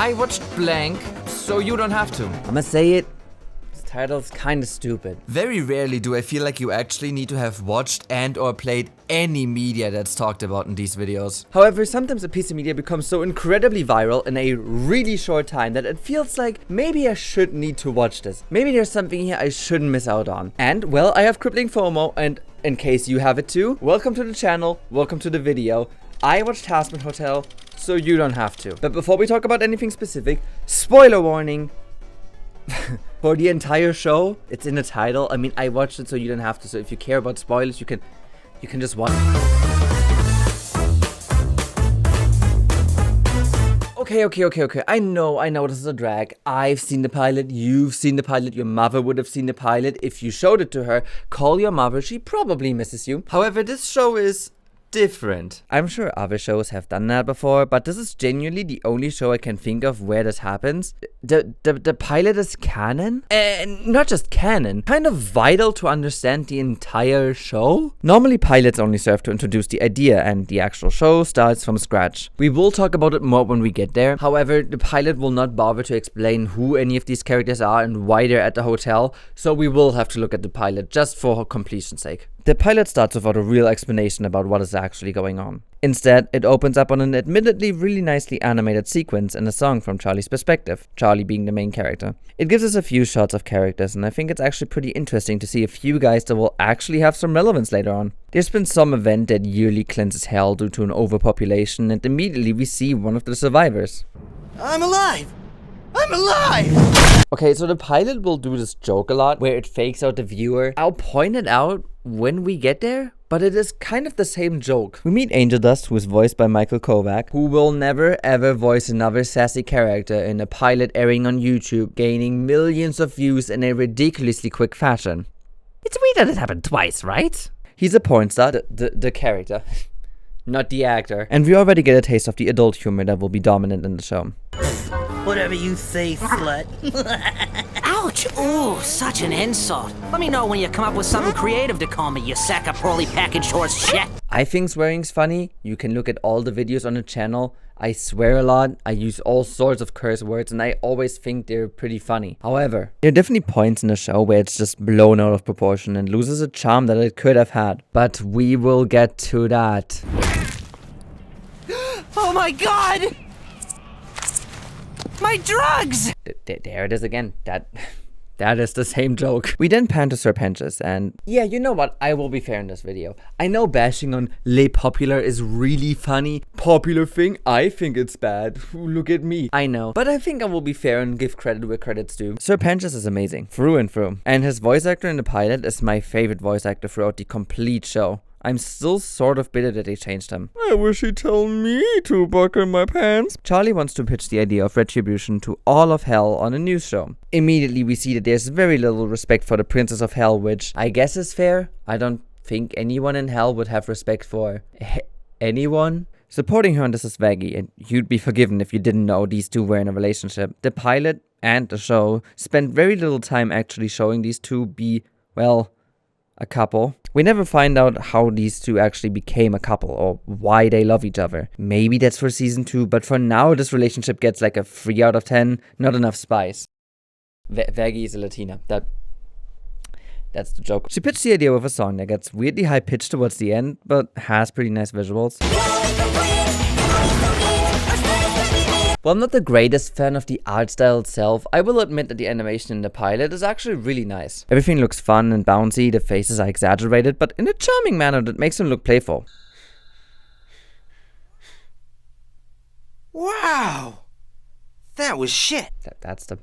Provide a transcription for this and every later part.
I watched blank, so you don't have to. I'ma say it. This title's kinda stupid. Very rarely do I feel like you actually need to have watched and or played any media that's talked about in these videos. However, sometimes a piece of media becomes so incredibly viral in a really short time that it feels like maybe I should need to watch this. Maybe there's something here I shouldn't miss out on. And, well, I have crippling FOMO, and in case you have it too, welcome to the channel, welcome to the video. I watched Hazmat Hotel, so you don't have to. But before we talk about anything specific, spoiler warning. For the entire show, it's in the title. I mean, I watched it so you don't have to. So if you care about spoilers, you can just watch. Okay. I know this is a drag. I've seen the pilot, you've seen the pilot, your mother would have seen the pilot. If you showed it to her, call your mother, she probably misses you. However, this show is different. I'm sure other shows have done that before, but this is genuinely the only show I can think of where this happens. The pilot is canon? And not just canon, kind of vital to understand the entire show. Normally pilots only serve to introduce the idea and the actual show starts from scratch. We will talk about it more when we get there. However, the pilot will not bother to explain who any of these characters are and why they're at the hotel, so we will have to look at the pilot just for completion's sake. The pilot starts without a real explanation about what is actually going on. Instead, it opens up on an admittedly really nicely animated sequence and a song from Charlie's perspective, Charlie being the main character. It gives us a few shots of characters, and I think it's actually pretty interesting to see a few guys that will actually have some relevance later on. There's been some event that yearly cleanses hell due to an overpopulation, and immediately we see one of the survivors. I'm alive! I'm alive! Okay, so the pilot will do this joke a lot where it fakes out the viewer. I'll point it out when we get there, but it is kind of the same joke. We meet Angel Dust, who is voiced by Michael Kovac, who will never ever voice another sassy character in a pilot airing on YouTube, gaining millions of views in a ridiculously quick fashion. It's weird that it happened twice, right? He's a porn star, the character, not the actor. And we already get a taste of the adult humor that will be dominant in the show. Whatever you say, slut. Ouch! Ooh, such an insult. Let me know when you come up with something creative to call me, you sack of poorly packaged horse shit. I think swearing's funny. You can look at all the videos on the channel. I swear a lot. I use all sorts of curse words, and I always think they're pretty funny. However, there are definitely points in the show where it's just blown out of proportion and loses a charm that it could have had. But we will get to that. Oh my god! My drugs! There it is again. That is the same joke. We then pan to Serpentious, and yeah, you know what? I will be fair in this video. I know bashing on Les Popular is really funny. Popular thing? I think it's bad. Look at me. I know. But I think I will be fair and give credit where credit's due. Serpentious is amazing. Through and through. And his voice actor in the pilot is my favorite voice actor throughout the complete show. I'm still sort of bitter that they changed him. I wish he'd tell me to buckle my pants. Charlie wants to pitch the idea of retribution to all of Hell on a news show. Immediately we see that there's very little respect for the Princess of Hell, which I guess is fair. I don't think anyone in Hell would have respect for anyone. Supporting her on this is Vaggie, and you'd be forgiven if you didn't know these two were in a relationship. The pilot and the show spent very little time actually showing these two be, well, a couple. We never find out how these two actually became a couple or why they love each other. Maybe that's for season 2, but for now this relationship gets like a 3 out of 10. Not enough spice. Vaggie is a Latina. That's the joke. She pitched the idea with a song that gets weirdly high pitched towards the end, but has pretty nice visuals. While I'm not the greatest fan of the art style itself, I will admit that the animation in the pilot is actually really nice. Everything looks fun and bouncy, the faces are exaggerated, but in a charming manner that makes them look playful. Wow! That was shit. That's the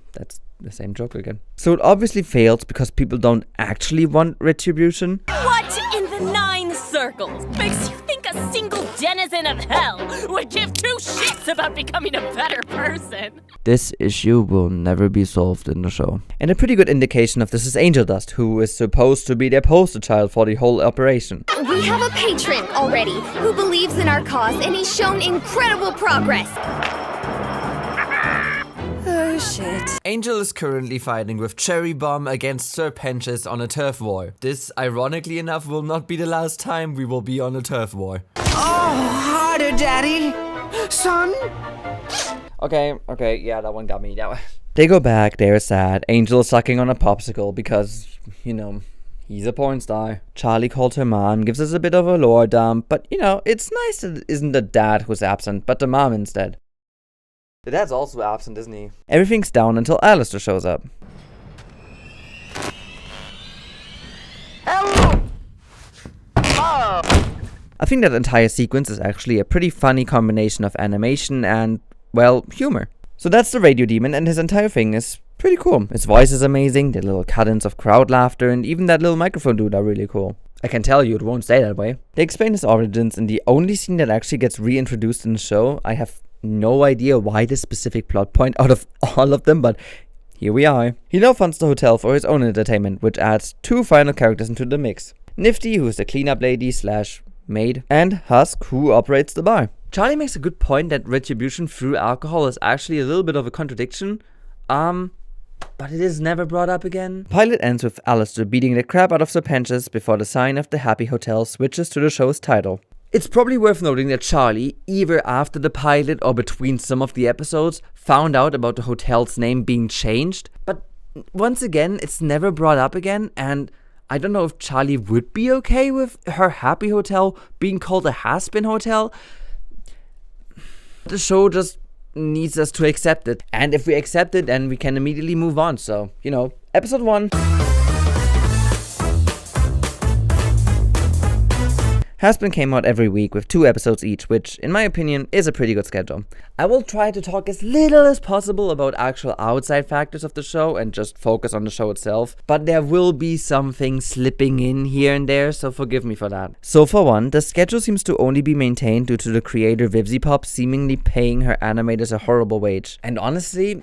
same joke again. So it obviously fails because people don't actually want retribution. What in the 9 circles makes you think a single denizen of hell would give 2 shits about becoming a better person? This issue will never be solved in the show. And a pretty good indication of this is Angel Dust, who is supposed to be their poster child for the whole operation. We have a patron already who believes in our cause, and he's shown incredible progress. Oh shit. Angel is currently fighting with Cherry Bomb against Serpentious on a turf war. This, ironically enough, will not be the last time we will be on a turf war. Oh, harder, Daddy! Son? Okay, yeah, that one got me. They go back, they're sad. Angel sucking on a popsicle because, you know, he's a porn star. Charlie calls her mom, gives us a bit of a lore dump, but, you know, it's nice that it isn't the dad who's absent, but the mom instead. The dad's also absent, isn't he? Everything's down until Alistair shows up. I think that entire sequence is actually a pretty funny combination of animation and, well, humor. So that's the radio demon, and his entire thing is pretty cool. His voice is amazing, the little cadence of crowd laughter, and even that little microphone dude are really cool. I can tell you it won't stay that way. They explain his origins in the only scene that actually gets reintroduced in the show. I have no idea why this specific plot point out of all of them, but here we are. He now funds the hotel for his own entertainment, which adds 2 final characters into the mix. Nifty, who is the cleanup lady / maid, and Husk, who operates the bar. Charlie makes a good point that retribution through alcohol is actually a little bit of a contradiction, but it is never brought up again. Pilot ends with Alistair beating the crap out of Serpentius before the sign of the Happy Hotel switches to the show's title. It's probably worth noting that Charlie, either after the pilot or between some of the episodes, found out about the hotel's name being changed, but once again, it's never brought up again, and I don't know if Charlie would be okay with her Happy Hotel being called a Has-Been Hotel. The show just needs us to accept it. And if we accept it, then we can immediately move on. So, you know, episode 1. Has-Been came out every week with 2 episodes each, which, in my opinion, is a pretty good schedule. I will try to talk as little as possible about actual outside factors of the show and just focus on the show itself, but there will be some things slipping in here and there, so forgive me for that. So for one, the schedule seems to only be maintained due to the creator VivziePop seemingly paying her animators a horrible wage. And honestly,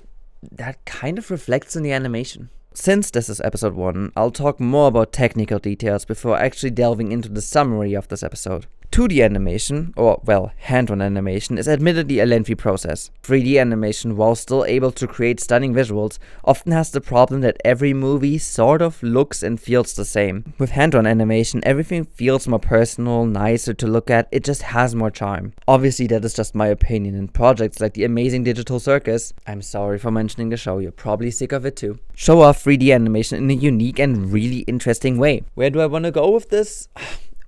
that kind of reflects in the animation. Since this is episode 1, I'll talk more about technical details before actually delving into the summary of this episode. 2D animation, or well, hand-drawn animation, is admittedly a lengthy process. 3D animation, while still able to create stunning visuals, often has the problem that every movie sort of looks and feels the same. With hand-drawn animation, everything feels more personal, nicer to look at, it just has more charm. Obviously that is just my opinion, and projects like the amazing Digital Circus, I'm sorry for mentioning the show, you're probably sick of it too, show off 3D animation in a unique and really interesting way. Where do I want to go with this?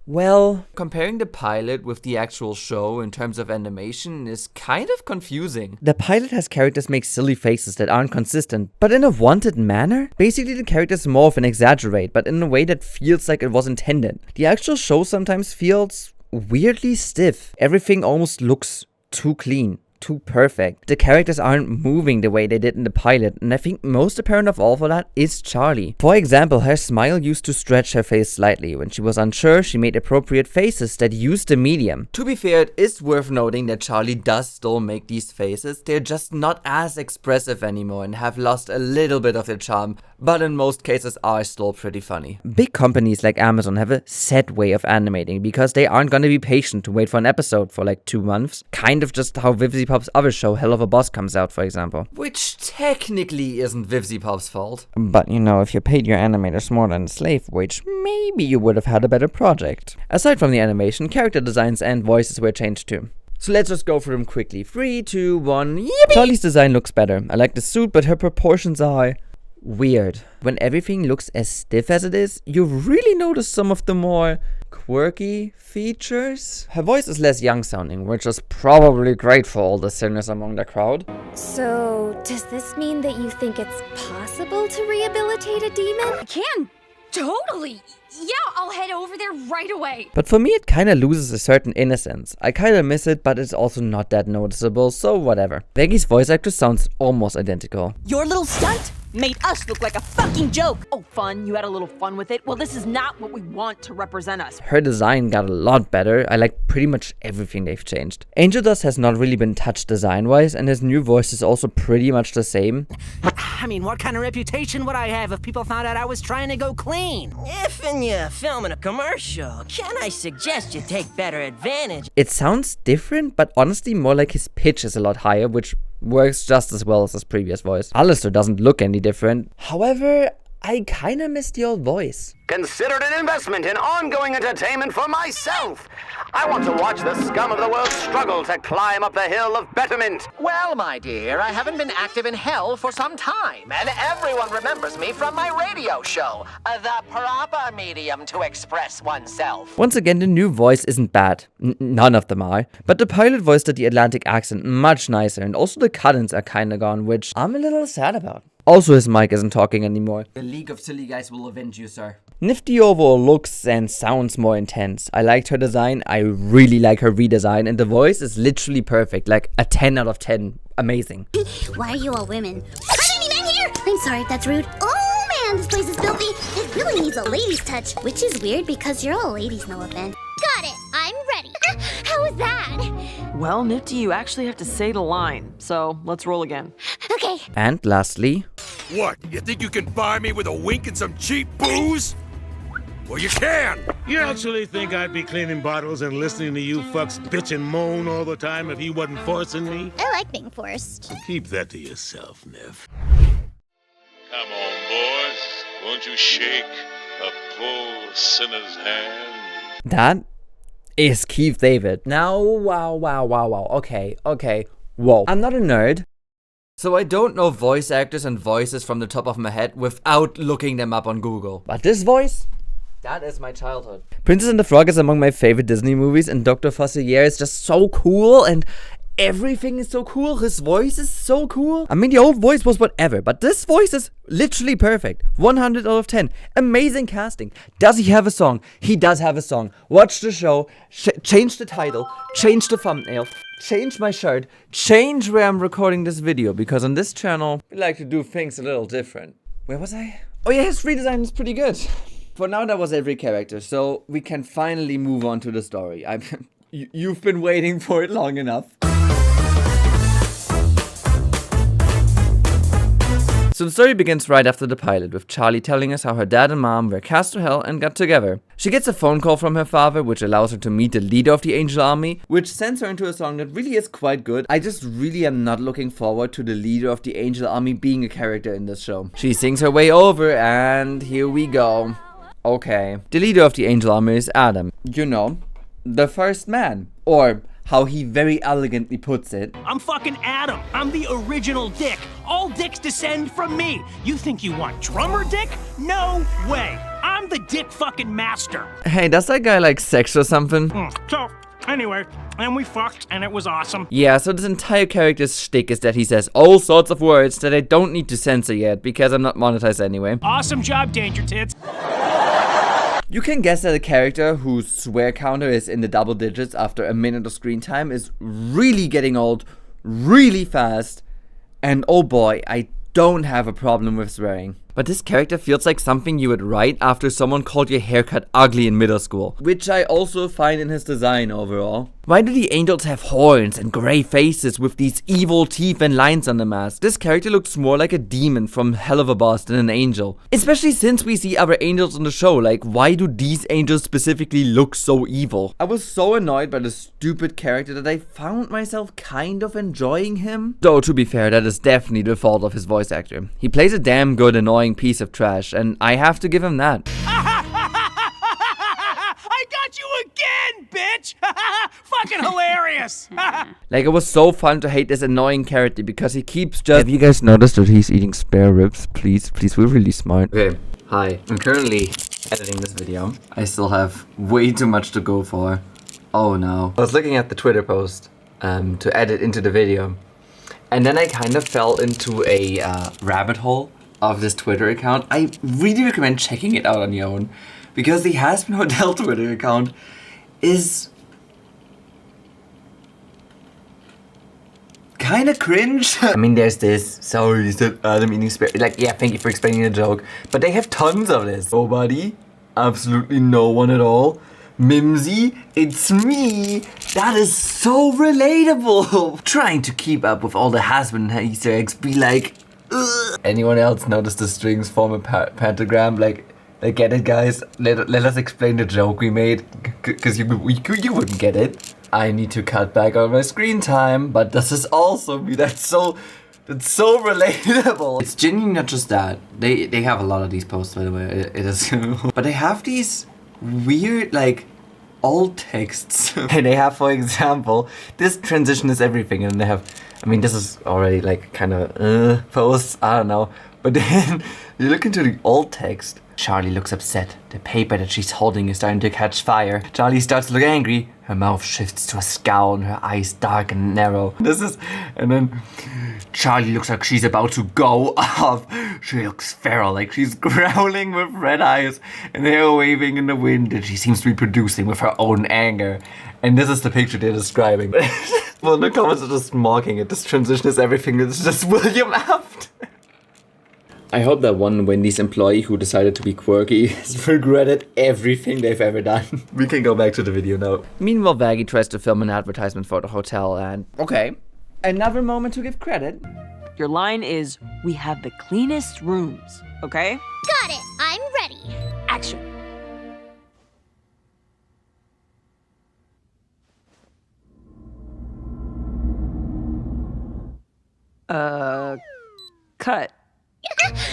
Well, comparing the pilot with the actual show in terms of animation is kind of confusing. The pilot has characters make silly faces that aren't consistent, but in a wanted manner. Basically, the characters morph and exaggerate, but in a way that feels like it was intended. The actual show sometimes feels weirdly stiff. Everything almost looks too clean. Too perfect. The characters aren't moving the way they did in the pilot, and I think most apparent of all for that is Charlie. For example, her smile used to stretch her face slightly. When she was unsure, she made appropriate faces that used the medium. To be fair, it is worth noting that Charlie does still make these faces. They're just not as expressive anymore and have lost a little bit of their charm, but in most cases are still pretty funny. Big companies like Amazon have a set way of animating because they aren't gonna be patient to wait for an episode for like 2 months. Kind of just how VivziePop's other show, Hell of a Boss, comes out, for example. Which technically isn't VivziePop's fault. But you know, if you paid your animators more than a slave wage, maybe you would have had a better project. Aside from the animation, character designs and voices were changed too. So let's just go through them quickly. 3, 2, 1, yippee! Charlie's design looks better. I like the suit, but her proportions are weird. When everything looks as stiff as it is, you really notice some of the more quirky features. Her voice is less young sounding, which is probably great for all the sinners among the crowd. So, does this mean that you think it's possible to rehabilitate a demon? I can. Totally. Yeah, I'll head over there right away. But for me, it kinda loses a certain innocence. I kinda miss it, but it's also not that noticeable, so whatever. Becky's voice actress sounds almost identical. Your little stunt made us look like a fucking joke. Oh, fun. You had a little fun with it. Well, this is not what we want to represent us. Her design got a lot better. I like pretty much everything they've changed. Angel Dust has not really been touched design-wise, and his new voice is also pretty much the same. I mean, what kind of reputation would I have if people found out I was trying to go clean? If you're filming a commercial, can I suggest you take better advantage? It sounds different, but honestly more like his pitch is a lot higher, which works just as well as his previous voice. Alistair doesn't look any different. However, I kinda miss the old voice. Considered an investment in ongoing entertainment for myself. I want to watch the scum of the world struggle to climb up the hill of betterment. Well, my dear, I haven't been active in hell for some time, and everyone remembers me from my radio show, the proper medium to express oneself. Once again, the new voice isn't bad. None of them are. But the pilot voice did the Atlantic accent much nicer, and also the cut-ins are kinda gone, which I'm a little sad about. Also, his mic isn't talking anymore. The League of Silly Guys will avenge you, sir. Nifty overall looks and sounds more intense. I liked her design, I really like her redesign, and the voice is literally perfect, like a 10 out of 10. Amazing. Why are you all women? Honey, back here! I'm sorry if that's rude. Oh man, this place is filthy. It really needs a lady's touch, which is weird because you're all ladies, no offense. Got it, I'm ready. How was that? Well, Nifty, you actually have to say the line, so let's roll again. Okay. And lastly... What, you think you can buy me with a wink and some cheap booze? Well, you can! You actually think I'd be cleaning bottles and listening to you fucks bitch and moan all the time if you wasn't forcing me? I like being forced. Keep that to yourself, Nev. Come on, boys. Won't you shake a poor sinner's hand? That is Keith David. Now, wow. Okay. Whoa. I'm not a nerd. So I don't know voice actors and voices from the top of my head without looking them up on Google. But this voice? That is my childhood. Princess and the Frog is among my favorite Disney movies, and Dr. Fossilier is just so cool, and everything is so cool. His voice is so cool. I mean, the old voice was whatever, but this voice is literally perfect. 100 out of 10. Amazing casting. Does he have a song? He does have a song. Watch the show. Change the title. Change the thumbnail. Change my shirt. Change where I'm recording this video, because on this channel, we like to do things a little different. Where was I? Oh yeah, his redesign is pretty good. For now, that was every character, so we can finally move on to the story. You've been waiting for it long enough. So the story begins right after the pilot, with Charlie telling us how her dad and mom were cast to hell and got together. She gets a phone call from her father, which allows her to meet the leader of the Angel Army, which sends her into a song that really is quite good. I just really am not looking forward to the leader of the Angel Army being a character in this show. She sings her way over, and here we go. Okay. The leader of the Angel Army is Adam. You know, the first man. Or how he very elegantly puts it. I'm fucking Adam. I'm the original Dick. All dicks descend from me. You think you want drummer Dick? No way. I'm the Dick fucking master. Hey, does that guy like sex or something? So, anyway, and we fucked, and it was awesome. Yeah, so this entire character's shtick is that he says all sorts of words that I don't need to censor yet, because I'm not monetized anyway. Awesome job, Danger Tits. You can guess that a character whose swear counter is in the double digits after a minute of screen time is really getting old really fast. And oh boy, I don't have a problem with swearing. But this character feels like something you would write after someone called your haircut ugly in middle school. Which I also find in his design overall. Why do the angels have horns and grey faces with these evil teeth and lines on the mask? This character looks more like a demon from Hell of a Boss than an angel. Especially since we see other angels on the show, like why do these angels specifically look so evil? I was so annoyed by the stupid character that I found myself kind of enjoying him. Though to be fair, that is definitely the fault of his voice actor. He plays a damn good annoying piece of trash, and I have to give him that. I got you again, bitch! Fucking hilarious! Like, it was so fun to hate this annoying character because he keeps just... Have you guys noticed that he's eating spare ribs? Please, we're really smart. Okay, hi. I'm currently editing this video. I still have way too much to go for. Oh no. I was looking at the Twitter post to edit into the video. And then I kind of fell into a rabbit hole of this Twitter account. I really recommend checking it out on your own, because the Hazbin Hotel Twitter account is kind of cringe. I mean, there's this, sorry, is that Adam eating spare? Like, yeah, thank you for explaining the joke. But they have tons of this. Nobody, absolutely no one at all. Mimsy, it's me. That is so relatable. Trying to keep up with all the Hazbin Easter eggs, be like, ugh. Anyone else notice the strings form a pentagram? Like, get it, guys? Let us explain the joke we made, because you wouldn't get it. I need to cut back on my screen time, but this is also me. That's It's so relatable. It's genuinely not just that. They have a lot of these posts, by the way. It is. But they have these weird, like, alt texts. And they have, for example, this transition is everything. And they have, I mean, this is already like kind of posts. I don't know. But then you look into the alt text. Charlie looks upset. The paper that she's holding is starting to catch fire. Charlie starts to look angry. Her mouth shifts to a scowl and her eyes dark and narrow. And then Charlie looks like she's about to go off. She looks feral, like she's growling with red eyes and hair waving in the wind, and she seems to be producing with her own anger. And this is the picture they're describing. Well, the comments are just mocking it. This transition is everything. It's just William Aft. I hope that one Wendy's employee who decided to be quirky has regretted everything they've ever done. We can go back to the video now. Meanwhile, Vaggie tries to film an advertisement for the hotel and... Okay, another moment to give credit. Your line is, we have the cleanest rooms, okay? Got it. I'm ready. Action. Cut.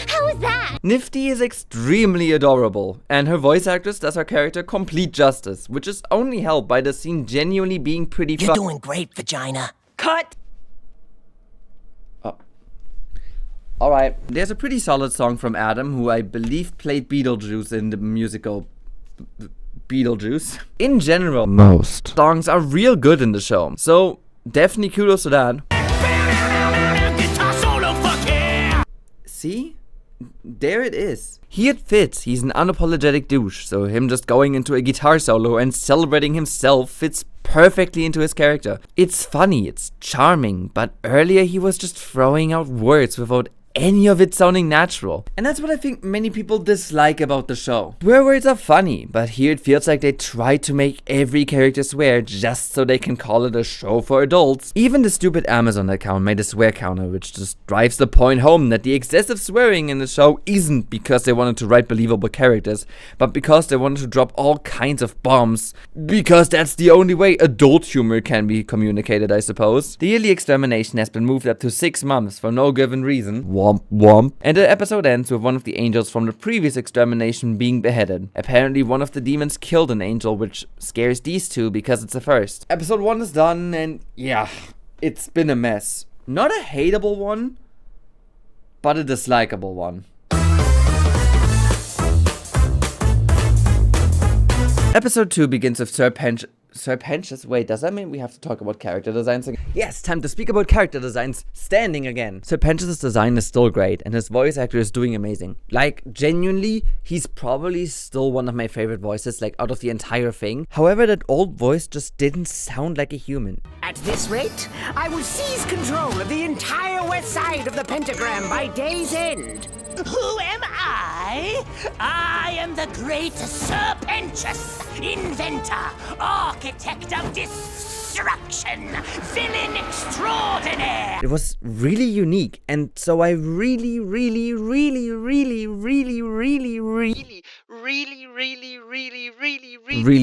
How was that? Nifty is extremely adorable, and her voice actress does her character complete justice, which is only helped by the scene genuinely being pretty fun. You're doing great, vagina. Cut! Oh. Alright, there's a pretty solid song from Adam, who I believe played Beetlejuice in the musical Beetlejuice. In general, most songs are real good in the show, so definitely kudos to that. See? There it is. He fits. He's an unapologetic douche, so him just going into a guitar solo and celebrating himself fits perfectly into his character. It's funny, it's charming, but earlier he was just throwing out words without any of it sounding natural. And that's what I think many people dislike about the show. Swear words are funny, but here it feels like they try to make every character swear just so they can call it a show for adults. Even the stupid Amazon account made a swear counter, which just drives the point home that the excessive swearing in the show isn't because they wanted to write believable characters, but because they wanted to drop all kinds of bombs. Because that's the only way adult humor can be communicated, I suppose. The yearly extermination has been moved up to 6 months for no given reason. Womp womp. And the episode ends with one of the angels from the previous extermination being beheaded. Apparently one of the demons killed an angel, which scares these two because it's a first. Episode 1 is done, and yeah, it's been a mess. Not a hateable one, but a dislikable one. Episode 2 begins with Serpentious? Wait, does that mean we have to talk about character designs again? Yes, time to speak about character designs, standing again. Serpentious' design is still great, and his voice actor is doing amazing. Like, genuinely, he's probably still one of my favorite voices, like, out of the entire thing. However, that old voice just didn't sound like a human. At this rate, I will seize control of the entire west side of the pentagram by day's end. Who am I? I am the great Serpentious, inventor, architect of destruction, villain extraordinaire. It was really unique, and so I really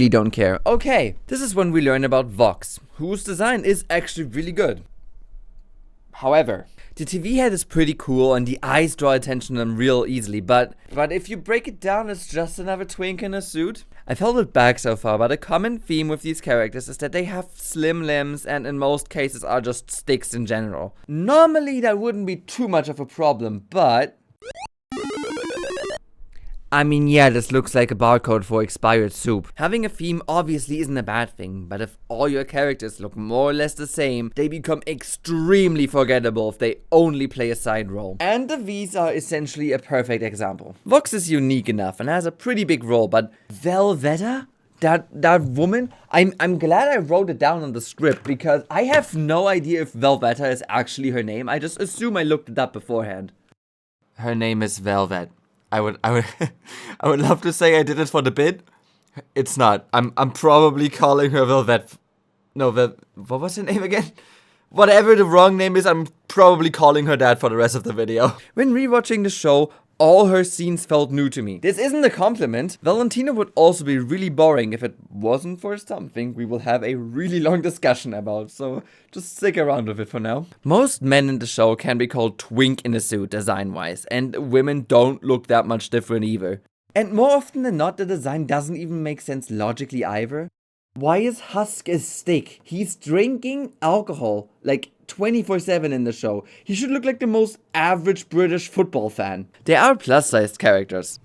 don't care. Okay, this is when we learn about Vox, whose design is actually really good. However, the TV head is pretty cool and the eyes draw attention to them real easily, but if you break it down, it's just another twink in a suit. I've held it back so far, but a common theme with these characters is that they have slim limbs and in most cases are just sticks in general. Normally that wouldn't be too much of a problem, but... I mean, yeah, this looks like a barcode for expired soup. Having a theme obviously isn't a bad thing, but if all your characters look more or less the same, they become extremely forgettable if they only play a side role. And the V's are essentially a perfect example. Vox is unique enough and has a pretty big role, but Velveta? That woman? I'm glad I wrote it down on the script because I have no idea if Velveta is actually her name. I just assume I looked it up beforehand. Her name is Velvet. I would love to say I did it for the bit. It's not. I'm probably calling her Velvet. No, what was her name again? Whatever the wrong name is, I'm probably calling her that for the rest of the video. When rewatching the show, All her scenes felt new to me. This isn't a compliment. Valentina would also be really boring if it wasn't for something we will have a really long discussion about, so just stick around with it for now. Most men in the show can be called twink in a suit design-wise, and women don't look that much different either. And more often than not, the design doesn't even make sense logically either. Why is Husk a stick? He's drinking alcohol like 24/7 in the show. He should look like the most average British football fan. There are plus-sized characters.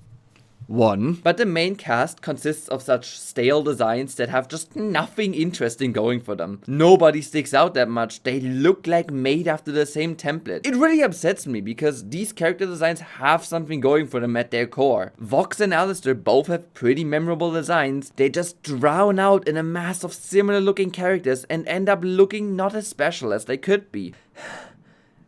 One, but the main cast consists of such stale designs that have just nothing interesting going for them. Nobody sticks out that much. They look like made after the same template. It really upsets me because these character designs have something going for them at their core. Vox and Alistair both have pretty memorable designs. They just drown out in a mass of similar looking characters and end up looking not as special as they could be.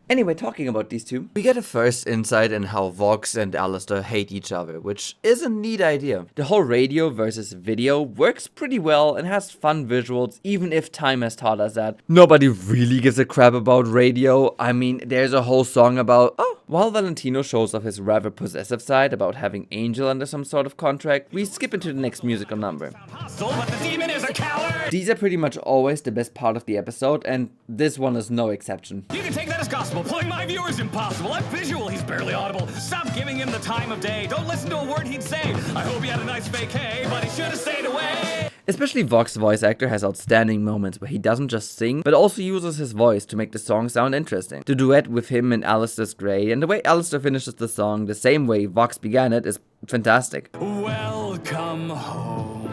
Anyway, talking about these two, we get a first insight in how Vox and Alistair hate each other, which is a neat idea. The whole radio versus video works pretty well and has fun visuals, even if time has taught us that nobody really gives a crap about radio. I mean, there's a whole song about, while Valentino shows off his rather possessive side about having Angel under some sort of contract, we skip into the next musical number. But the demon is a coward! These are pretty much always the best part of the episode, and this one is no exception. You can take that as gospel. Pulling my viewer is impossible. I'm visual. He's barely audible. Stop giving him the time of day. Don't listen to a word he'd say. I hope he had a nice vacay, but he should have stayed away. Especially Vox's voice actor has outstanding moments where he doesn't just sing, but also uses his voice to make the song sound interesting. The duet with him and Alistair's great, and the way Alistair finishes the song the same way Vox began it is fantastic. Welcome home.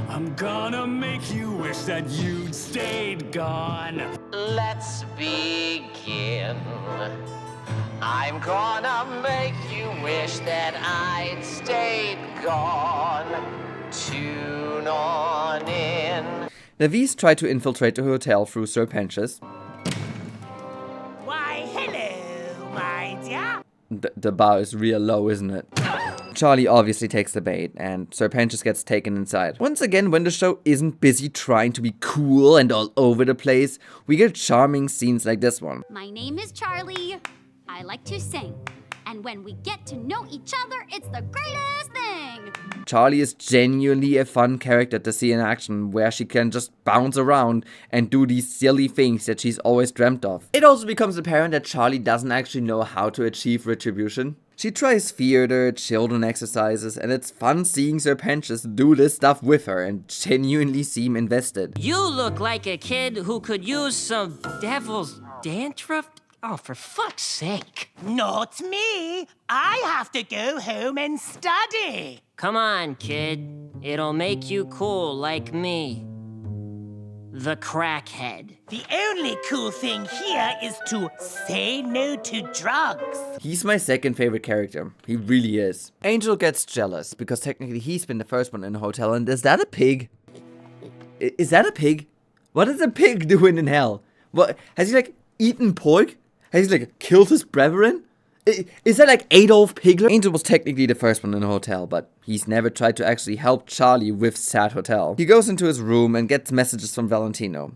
I'm gonna make you wish that you'd stayed gone. Let's begin. I'm gonna make you wish that I'd stayed gone. Tune on in. The V's try to infiltrate the hotel through Sir Pentious. Why, hello, my dear. The bar is real low, isn't it? Charlie obviously takes the bait, and Sir Pentious gets taken inside. Once again, when the show isn't busy trying to be cool and all over the place, we get charming scenes like this one. My name is Charlie. I like to sing. And when we get to know each other, it's the greatest thing! Charlie is genuinely a fun character to see in action, where she can just bounce around and do these silly things that she's always dreamt of. It also becomes apparent that Charlie doesn't actually know how to achieve retribution. She tries theater, children exercises, and it's fun seeing Sir Pentious do this stuff with her and genuinely seem invested. You look like a kid who could use some devil's dandruff. Oh, for fuck's sake. Not me. I have to go home and study. Come on, kid. It'll make you cool like me. The crackhead. The only cool thing here is to say no to drugs. He's my second favorite character. He really is. Angel gets jealous because technically he's been the first one in the hotel, and is that a pig? Is that a pig? What is a pig doing in hell? What, has he like eaten pork? Has he like killed his brethren? Is that like Adolf Hitler? Angel was technically the first one in the hotel, but he's never tried to actually help Charlie with Sad Hotel. He goes into his room and gets messages from Valentino.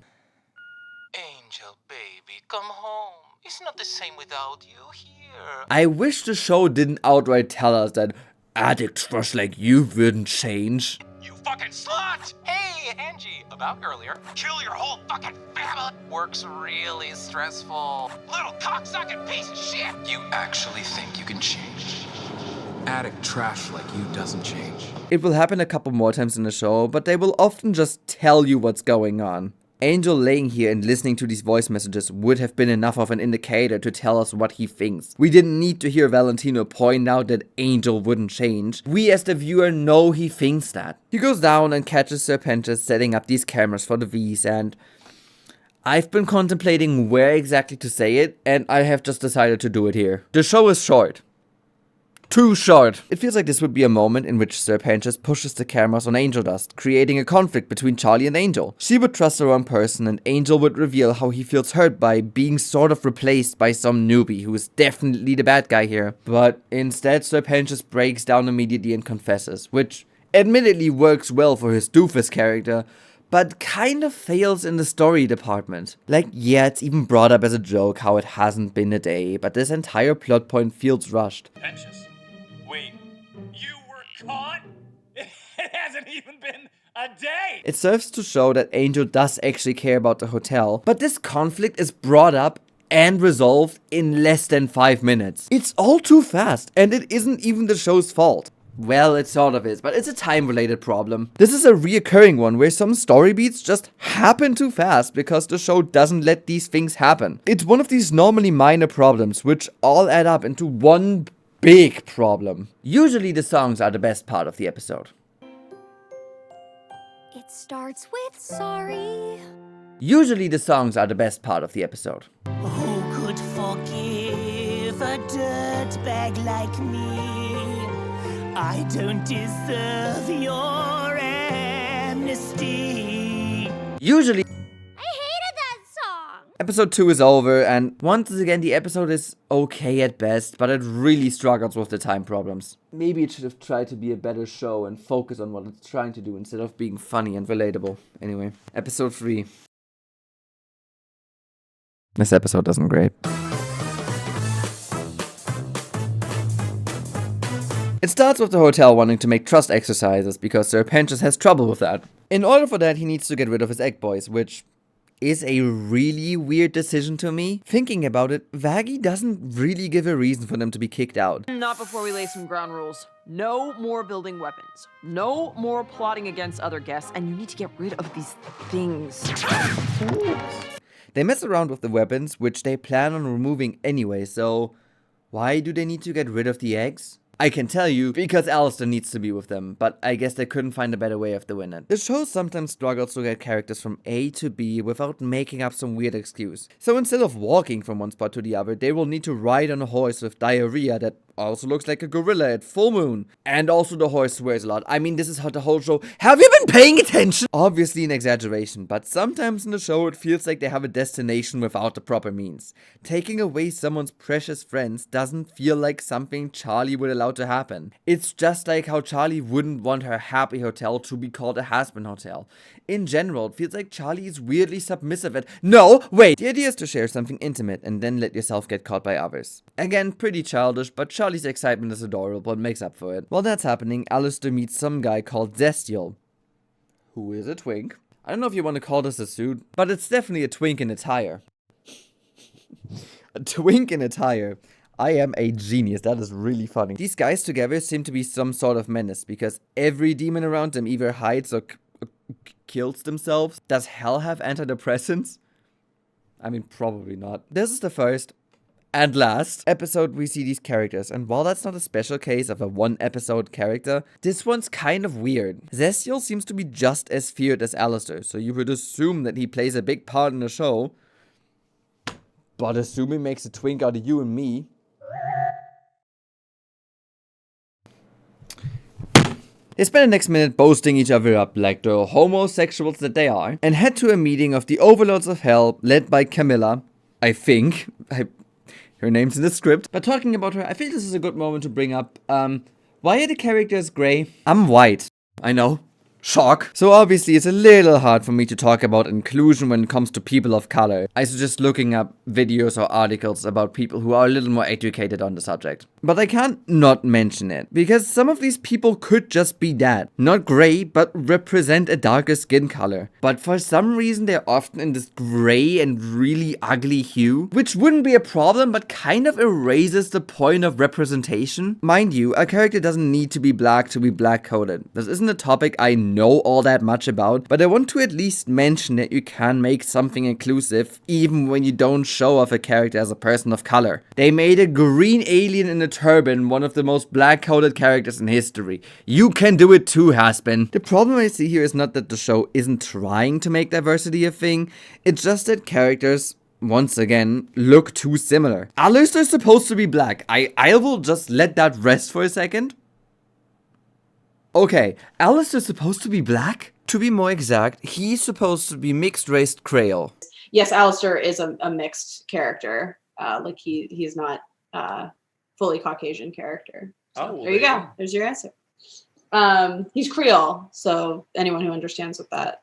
Angel, baby, come home. It's not the same without you here. I wish the show didn't outright tell us that addicts just like you wouldn't change. You fucking slut! Hey, Angie, about earlier. Kill your whole fucking family. Work's really stressful. Little cocksucking piece of shit! You actually think you can change? Addict trash like you doesn't change. It will happen a couple more times in the show, but they will often just tell you what's going on. Angel laying here and listening to these voice messages would have been enough of an indicator to tell us what he thinks. We didn't need to hear Valentino point out that Angel wouldn't change. We as the viewer know he thinks that. He goes down and catches Sir Pentious setting up these cameras for the V's, and I've been contemplating where exactly to say it, and I have just decided to do it here. The show is short. Too short. It feels like this would be a moment in which Sir Pentious pushes the cameras on Angel Dust, creating a conflict between Charlie and Angel. She would trust the wrong person, and Angel would reveal how he feels hurt by being sort of replaced by some newbie who is definitely the bad guy here. But instead, Sir Pentious breaks down immediately and confesses, which admittedly works well for his doofus character, but kind of fails in the story department. Like, yeah, it's even brought up as a joke how it hasn't been a day, but this entire plot point feels rushed. Pentious, caught? It hasn't even been a day! It serves to show that Angel does actually care about the hotel, but this conflict is brought up and resolved in less than 5 minutes. It's all too fast, and it isn't even the show's fault. Well, it sort of is, but it's a time-related problem. This is a reoccurring one where some story beats just happen too fast because the show doesn't let these things happen. It's one of these normally minor problems which all add up into one big problem. Usually the songs are the best part of the episode. It starts with sorry. Usually the songs are the best part of the episode. Who could forgive a dirtbag like me? I don't deserve your amnesty. Usually, I hated that song. episode 2 is over, and once again the episode is okay at best, but it really struggles with the time problems. Maybe it should have tried to be a better show and focus on what it's trying to do instead of being funny and relatable. Anyway, episode 3. This episode isn't great. It starts with the hotel wanting to make trust exercises because Sir Pentious has trouble with that. In order for that, he needs to get rid of his egg boys, which is a really weird decision to me. Thinking about it, Vaggie doesn't really give a reason for them to be kicked out. Not before we lay some ground rules. No more building weapons. No more plotting against other guests, and you need to get rid of these things. They mess around with the weapons, which they plan on removing anyway, so why do they need to get rid of the eggs? I can tell you, because Alistair needs to be with them, but I guess they couldn't find a better way of doing it. The show sometimes struggles to get characters from A to B without making up some weird excuse. So instead of walking from one spot to the other, they will need to ride on a horse with diarrhea that also looks like a gorilla at full moon. And also the horse swears a lot. I mean, this is how the whole show... Have you been paying attention? Obviously an exaggeration, but sometimes in the show it feels like they have a destination without the proper means. Taking away someone's precious friends doesn't feel like something Charlie would allow to happen. It's just like how Charlie wouldn't want her happy hotel to be called a has-been hotel. In general, it feels like Charlie is weirdly submissive at... No, wait! The idea is to share something intimate and then let yourself get caught by others. Again, pretty childish, but Charlie's excitement is adorable and makes up for it. While that's happening, Alistair meets some guy called Zestial, who is a twink. I don't know if you want to call this a suit, but it's definitely a twink in attire. A twink in attire. I am a genius. That is really funny. These guys together seem to be some sort of menace because every demon around them either hides or kills themselves. Does hell have antidepressants? I mean, probably not. This is the first and last episode we see these characters, and while that's not a special case of a one-episode character, this one's kind of weird. Zestial seems to be just as feared as Alistair, so you would assume that he plays a big part in the show, but assuming makes a twink out of you and me. They spend the next minute boasting each other up like the homosexuals that they are, and head to a meeting of the Overlords of Hell, led by Camilla, I think. Her name's in the script. But talking about her, I feel this is a good moment to bring up, why are the characters grey? I'm white. I know. Shock. So obviously it's a little hard for me to talk about inclusion when it comes to people of color. I suggest looking up videos or articles about people who are a little more educated on the subject. But I can't not mention it, because some of these people could just be that. Not grey, but represent a darker skin color. But for some reason they're often in this grey and really ugly hue, which wouldn't be a problem, but kind of erases the point of representation. Mind you, a character doesn't need to be black-coded. This isn't a topic I know all that much about, but I want to at least mention that you can make something inclusive even when you don't show off a character as a person of color. They made a green alien in a turban one of the most black-coded characters in history. You can do it too, has-been. The problem I see here is not that the show isn't trying to make diversity a thing, it's just that characters, once again, look too similar. Alistair's supposed to be black. I will just let that rest for a second. Okay, Alistair's supposed to be black? To be more exact, he's supposed to be mixed-race Creole. Yes, Alistair is a mixed character. Like he's not fully Caucasian character. So there you go. There's your answer. He's Creole, so anyone who understands what that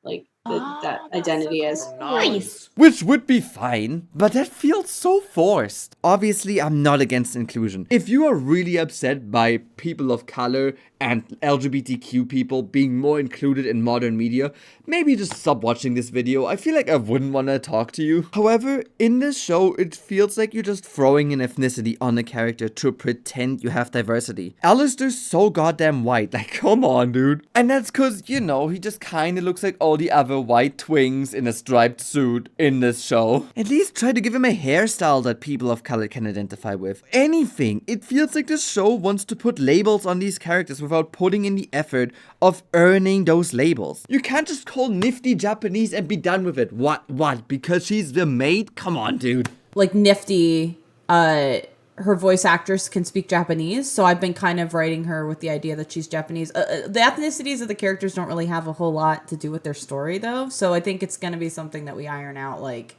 like that identity is. Nice. Which would be fine, but that feels so forced. Obviously, I'm not against inclusion. If you are really upset by people of color and LGBTQ people being more included in modern media, maybe just stop watching this video. I feel like I wouldn't want to talk to you. However, in this show, it feels like you're just throwing an ethnicity on a character to pretend you have diversity. Alistair's so goddamn white, like come on dude. And that's cause, you know, he just kinda looks like all the other white twins in a striped suit in this show. At least try to give him a hairstyle that people of color can identify with. Anything. It feels like this show wants to put labels on these characters without putting in the effort of earning those labels. You can't just call Nifty Japanese and be done with it. What? Because she's the maid? Come on, dude. Like Nifty, her voice actress can speak Japanese, so I've been kind of writing her with the idea that she's Japanese. The ethnicities of the characters don't really have a whole lot to do with their story, though, so I think it's going to be something that we iron out, like,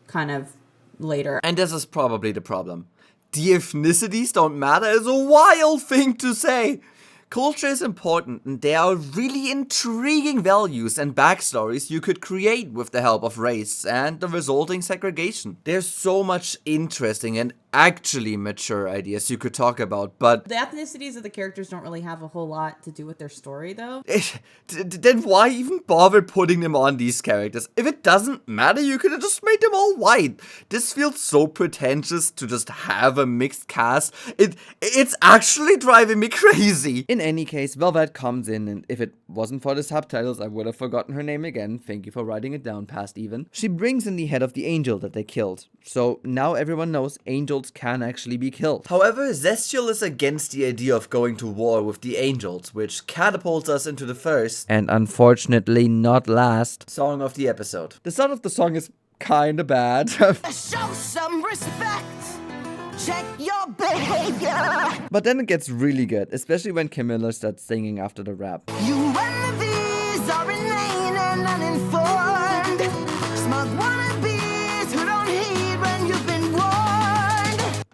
kind of later. And this is probably the problem. The ethnicities don't matter is a wild thing to say. Culture is important, and there are really intriguing values and backstories you could create with the help of race and the resulting segregation. There's so much interesting and actually mature ideas you could talk about, but The ethnicities of the characters don't really have a whole lot to do with their story, though. then why even bother putting them on these characters? If it doesn't matter, you could have just made them all white. This feels so pretentious to just have a mixed cast. It's actually driving me crazy. In any case, Velvet comes in, and if it wasn't for the subtitles, I would have forgotten her name again. Thank you for writing it down past even. She brings in the head of the angel that they killed. So now everyone knows angels can actually be killed. However, Zestial is against the idea of going to war with the angels, which catapults us into the first, and unfortunately not last, song of the episode. The start of the song is kinda bad. Show some respect. Check your behavior. But then it gets really good, especially when Camilla starts singing after the rap. You wannabes are inane and uninformed. Smug wannabes who don't heed when you've been warned.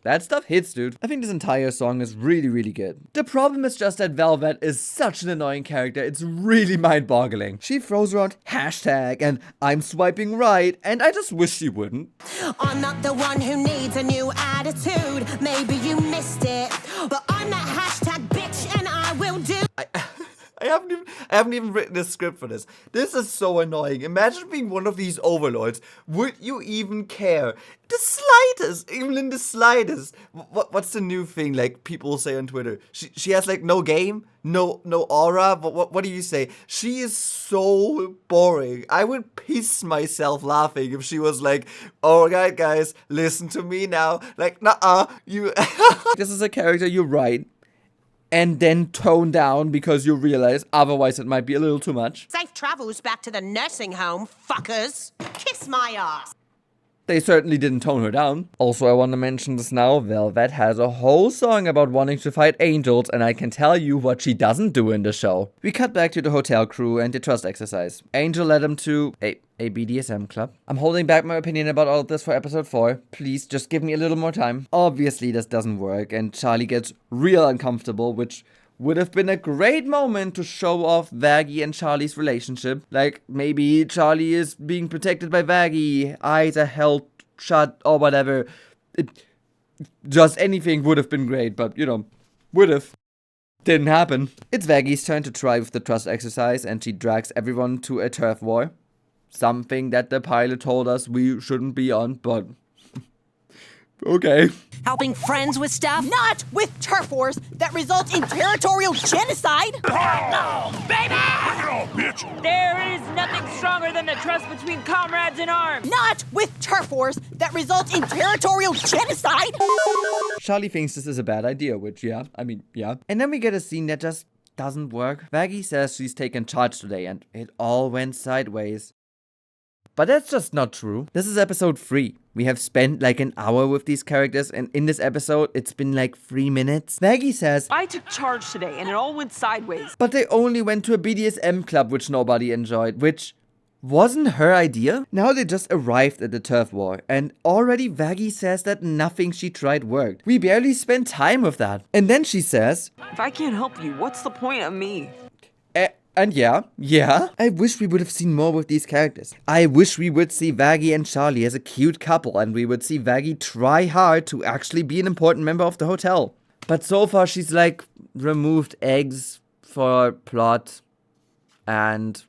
That stuff hits, dude. I think this entire song is really, really good. The problem is just that Velvet is such an annoying character, it's really mind-boggling. She throws around hashtag and I'm swiping right, and I just wish she wouldn't. I'm not the one who needs a new attitude. Maybe you missed it, but I'm that hashtag bitch and I will do. I haven't even written a script for this. This is so annoying. Imagine being one of these overlords. Would you even care? The slightest, even in the slightest. What's the new thing like people say on Twitter? She has like no game, no aura. What do you say? She is so boring. I would piss myself laughing if she was like, "Alright guys, listen to me now." Like, you. This is a character you write and then tone down because you realize otherwise it might be a little too much. Safe travels back to the nursing home, fuckers. Kiss my ass. They certainly didn't tone her down. Also, I want to mention this now, Velvet has a whole song about wanting to fight angels, and I can tell you what she doesn't do in the show. We cut back to the hotel crew and the trust exercise. Angel led them to a BDSM club. I'm holding back my opinion about all of this for episode 4. Please, just give me a little more time. Obviously, this doesn't work, and Charlie gets real uncomfortable, which would have been a great moment to show off Vaggie and Charlie's relationship. Like, maybe Charlie is being protected by Vaggie, eyes are held shut, or whatever. Just anything would have been great, but, you know, would have. Didn't happen. It's Vaggie's turn to try with the trust exercise, and she drags everyone to a turf war. Something that the pilot told us we shouldn't be on, but okay. Helping friends with stuff? Not with turf wars that result in territorial genocide! No, baby! Bring it on, bitch! There is nothing stronger than the trust between comrades in arms! Not with turf wars that result in territorial genocide! Charlie thinks this is a bad idea, which, yeah. And then we get a scene that just doesn't work. Vaggie says she's taken charge today, and it all went sideways. But that's just not true. This is episode 3. We have spent like an hour with these characters, and in this episode, it's been like 3 minutes. Vaggie says, I took charge today, and it all went sideways. But they only went to a BDSM club, which nobody enjoyed, which wasn't her idea. Now they just arrived at the turf war, and already Vaggie says that nothing she tried worked. We barely spent time with that. And then she says, If I can't help you, what's the point of me? And yeah, I wish we would have seen more with these characters. I wish we would see Vaggie and Charlie as a cute couple, and we would see Vaggie try hard to actually be an important member of the hotel. But so far, she's like removed eggs for plot, and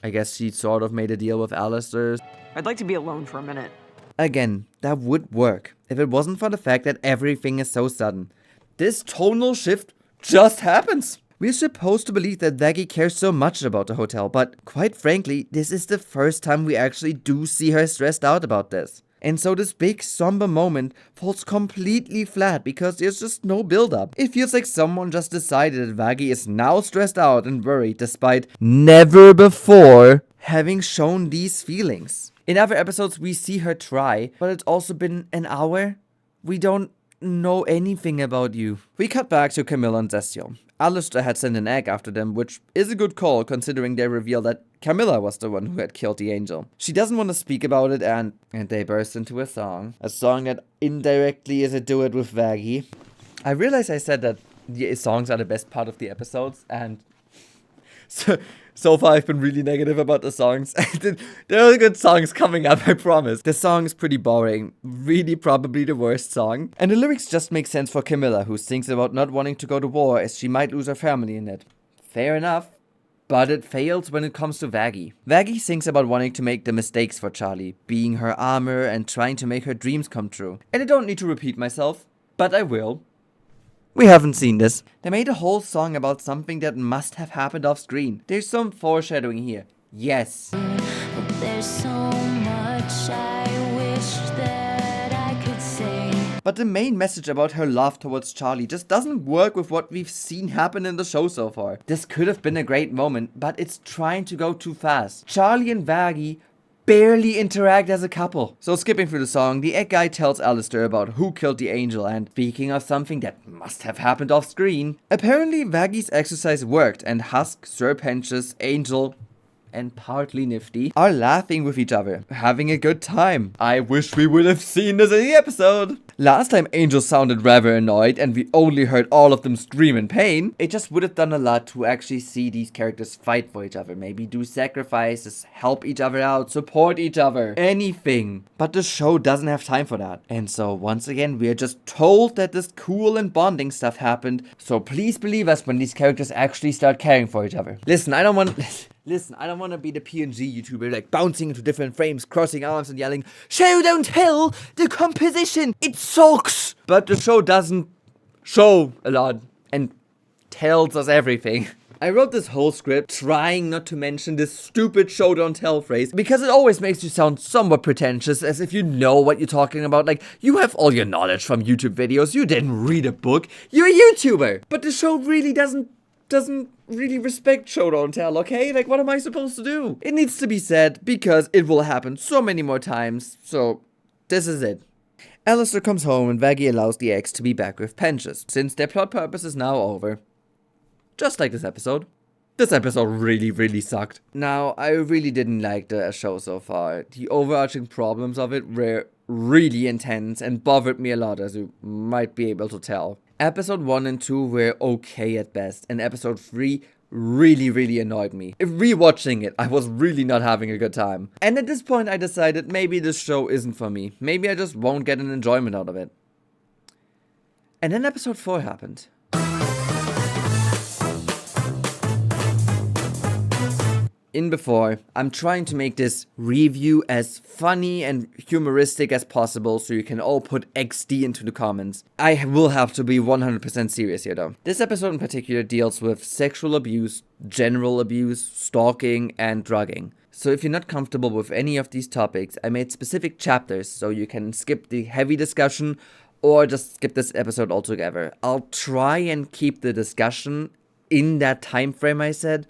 I guess she sort of made a deal with Alistair. I'd like to be alone for a minute. Again, that would work if it wasn't for the fact that everything is so sudden. This tonal shift just happens. We're supposed to believe that Vaggie cares so much about the hotel, but quite frankly, this is the first time we actually do see her stressed out about this. And so this big somber moment falls completely flat because there's just no build-up. It feels like someone just decided that Vaggie is now stressed out and worried despite never before having shown these feelings. In other episodes, we see her try, but it's also been an hour. We don't know anything about you. We cut back to Camilla and Zestiel. Alistair had sent an egg after them, which is a good call considering they reveal that Camilla was the one who had killed the angel. She doesn't want to speak about it and they burst into a song. A song that indirectly is a duet with Vaggie. I realize I said that the songs are the best part of the episodes, and so far I've been really negative about the songs. There are good songs coming up, I promise. The song is pretty boring, really probably the worst song. And the lyrics just make sense for Camilla, who thinks about not wanting to go to war as she might lose her family in it. Fair enough, but it fails when it comes to Vaggie. Vaggie thinks about wanting to make the mistakes for Charlie, being her armor and trying to make her dreams come true. And I don't need to repeat myself, but I will. We haven't seen this. They made a whole song about something that must have happened off screen. There's some foreshadowing here. Yes. But there's so much I wish that I could say. But the main message about her love towards Charlie just doesn't work with what we've seen happen in the show so far. This could have been a great moment, but it's trying to go too fast. Charlie and Vaggie barely interact as a couple. So skipping through the song, the egg guy tells Alistair about who killed the angel, and speaking of something that must have happened off screen, apparently Vaggie's exercise worked and Husk, Serpentious, Angel, and partly Nifty are laughing with each other, having a good time. I wish we would have seen this in the episode. Last time Angel sounded rather annoyed and we only heard all of them scream in pain. It just would have done a lot to actually see these characters fight for each other. Maybe do sacrifices, help each other out, support each other, anything. But the show doesn't have time for that. And so once again, we are just told that this cool and bonding stuff happened. So please believe us when these characters actually start caring for each other. Listen, I don't want to be the PNG YouTuber, like bouncing into different frames, crossing arms and yelling, "Show don't tell! The composition, it sucks!" But the show doesn't show a lot and tells us everything. I wrote this whole script trying not to mention this stupid show don't tell phrase because it always makes you sound somewhat pretentious, as if you know what you're talking about. Like, you have all your knowledge from YouTube videos, you didn't read a book, you're a YouTuber. But the show really doesn't really respect show don't tell, okay? Like, what am I supposed to do? It needs to be said because it will happen so many more times. So this is it. Alistair comes home and Vaggie allows the eggs to be back with Pentious, since their plot purpose is now over. Just like this episode. This episode really sucked. Now, I really didn't like the show so far. The overarching problems of it were really intense and bothered me a lot, as you might be able to tell. Episode 1 and 2 were okay at best, and episode 3 really annoyed me. Rewatching it, I was really not having a good time. And at this point I decided maybe this show isn't for me. Maybe I just won't get an enjoyment out of it. And then episode 4 happened. In before, I'm trying to make this review as funny and humoristic as possible so you can all put XD into the comments. I will have to be 100% serious here though. This episode in particular deals with sexual abuse, general abuse, stalking, and drugging. So if you're not comfortable with any of these topics, I made specific chapters so you can skip the heavy discussion or just skip this episode altogether. I'll try and keep the discussion in that time frame I said,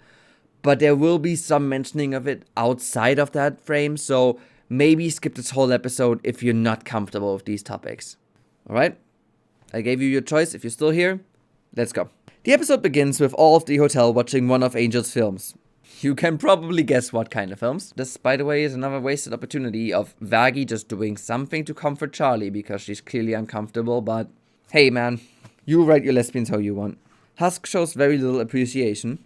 but there will be some mentioning of it outside of that frame, so maybe skip this whole episode if you're not comfortable with these topics. Alright? I gave you your choice. If you're still here, let's go. The episode begins with all of the hotel watching one of Angel's films. You can probably guess what kind of films. This, by the way, is another wasted opportunity of Vaggie just doing something to comfort Charlie because she's clearly uncomfortable, but hey man, you write your lesbians how you want. Husk shows very little appreciation.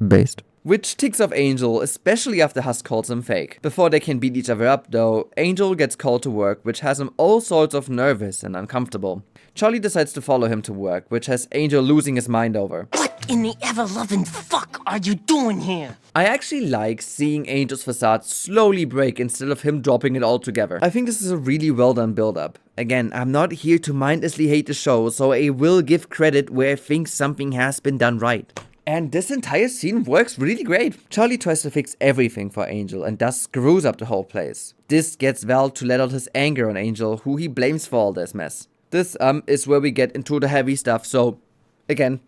Based. Which ticks off Angel, especially after Husk calls him fake. Before they can beat each other up though, Angel gets called to work, which has him all sorts of nervous and uncomfortable. Charlie decides to follow him to work, which has Angel losing his mind over. What in the ever-loving fuck are you doing here? I actually like seeing Angel's facade slowly break instead of him dropping it all together. I think this is a really well done build-up. Again, I'm not here to mindlessly hate the show, so I will give credit where I think something has been done right. And this entire scene works really great. Charlie tries to fix everything for Angel and thus screws up the whole place. This gets Val to let out his anger on Angel, who he blames for all this mess. This is where we get into the heavy stuff, so again,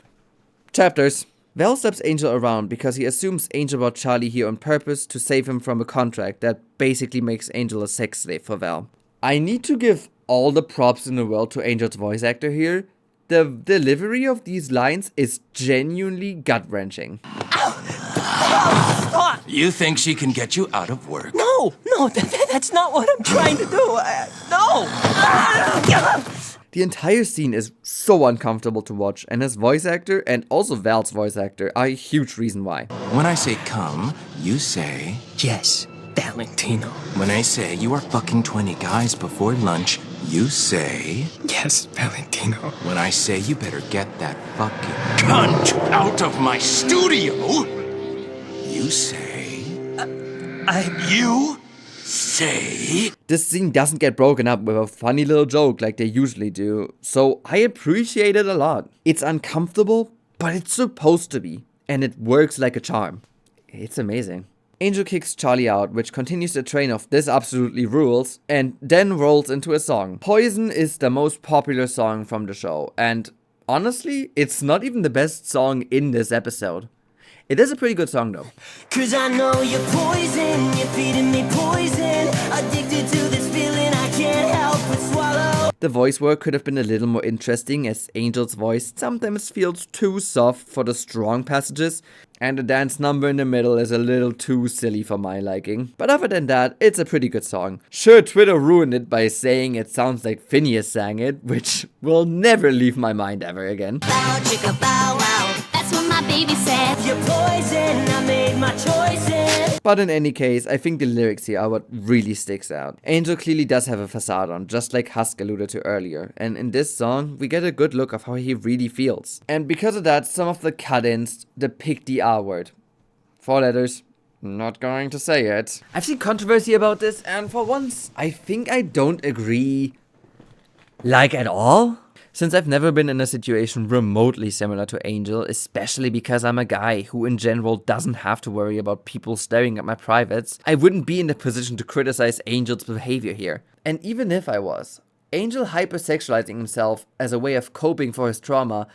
chapters. Val slaps Angel around because he assumes Angel brought Charlie here on purpose to save him from a contract that basically makes Angel a sex slave for Val. I need to give all the props in the world to Angel's voice actor here. The delivery of these lines is genuinely gut-wrenching. You think she can get you out of work? No, that's not what I'm trying to do. No! The entire scene is so uncomfortable to watch, and his voice actor and also Val's voice actor are a huge reason why. When I say come, you say... Yes, Valentino. When I say you are fucking 20 guys before lunch, you say... Yes, Valentino. When I say you better get that fucking cunt out of my studio, you say... You say... This scene doesn't get broken up with a funny little joke like they usually do, so I appreciate it a lot. It's uncomfortable, but it's supposed to be, and it works like a charm. It's amazing. Angel kicks Charlie out, which continues the train of "this absolutely rules," and then rolls into a song. Poison is the most popular song from the show, and honestly, it's not even the best song in this episode. It is a pretty good song though. Cause I know you're poison, you're feeding me poison. Addicted to this feeling I can't help but swallow. The voice work could have been a little more interesting, as Angel's voice sometimes feels too soft for the strong passages, and the dance number in the middle is a little too silly for my liking. But other than that, it's a pretty good song. Sure, Twitter ruined it by saying it sounds like Phineas sang it, which will never leave my mind ever again. Bow, chicka, bow, wow. That's what my baby said. You're poison, I made my choices. But in any case, I think the lyrics here are what really sticks out. Angel clearly does have a facade on, just like Husk alluded to earlier, and in this song, we get a good look of how he really feels. And because of that, some of the cut-ins depict the R word. 4 letters. Not going to say it. I've seen controversy about this, and for once, I think I don't agree, like, at all. Since I've never been in a situation remotely similar to Angel, especially because I'm a guy who in general doesn't have to worry about people staring at my privates, I wouldn't be in the position to criticize Angel's behavior here. And even if I was, Angel hypersexualizing himself as a way of coping for his trauma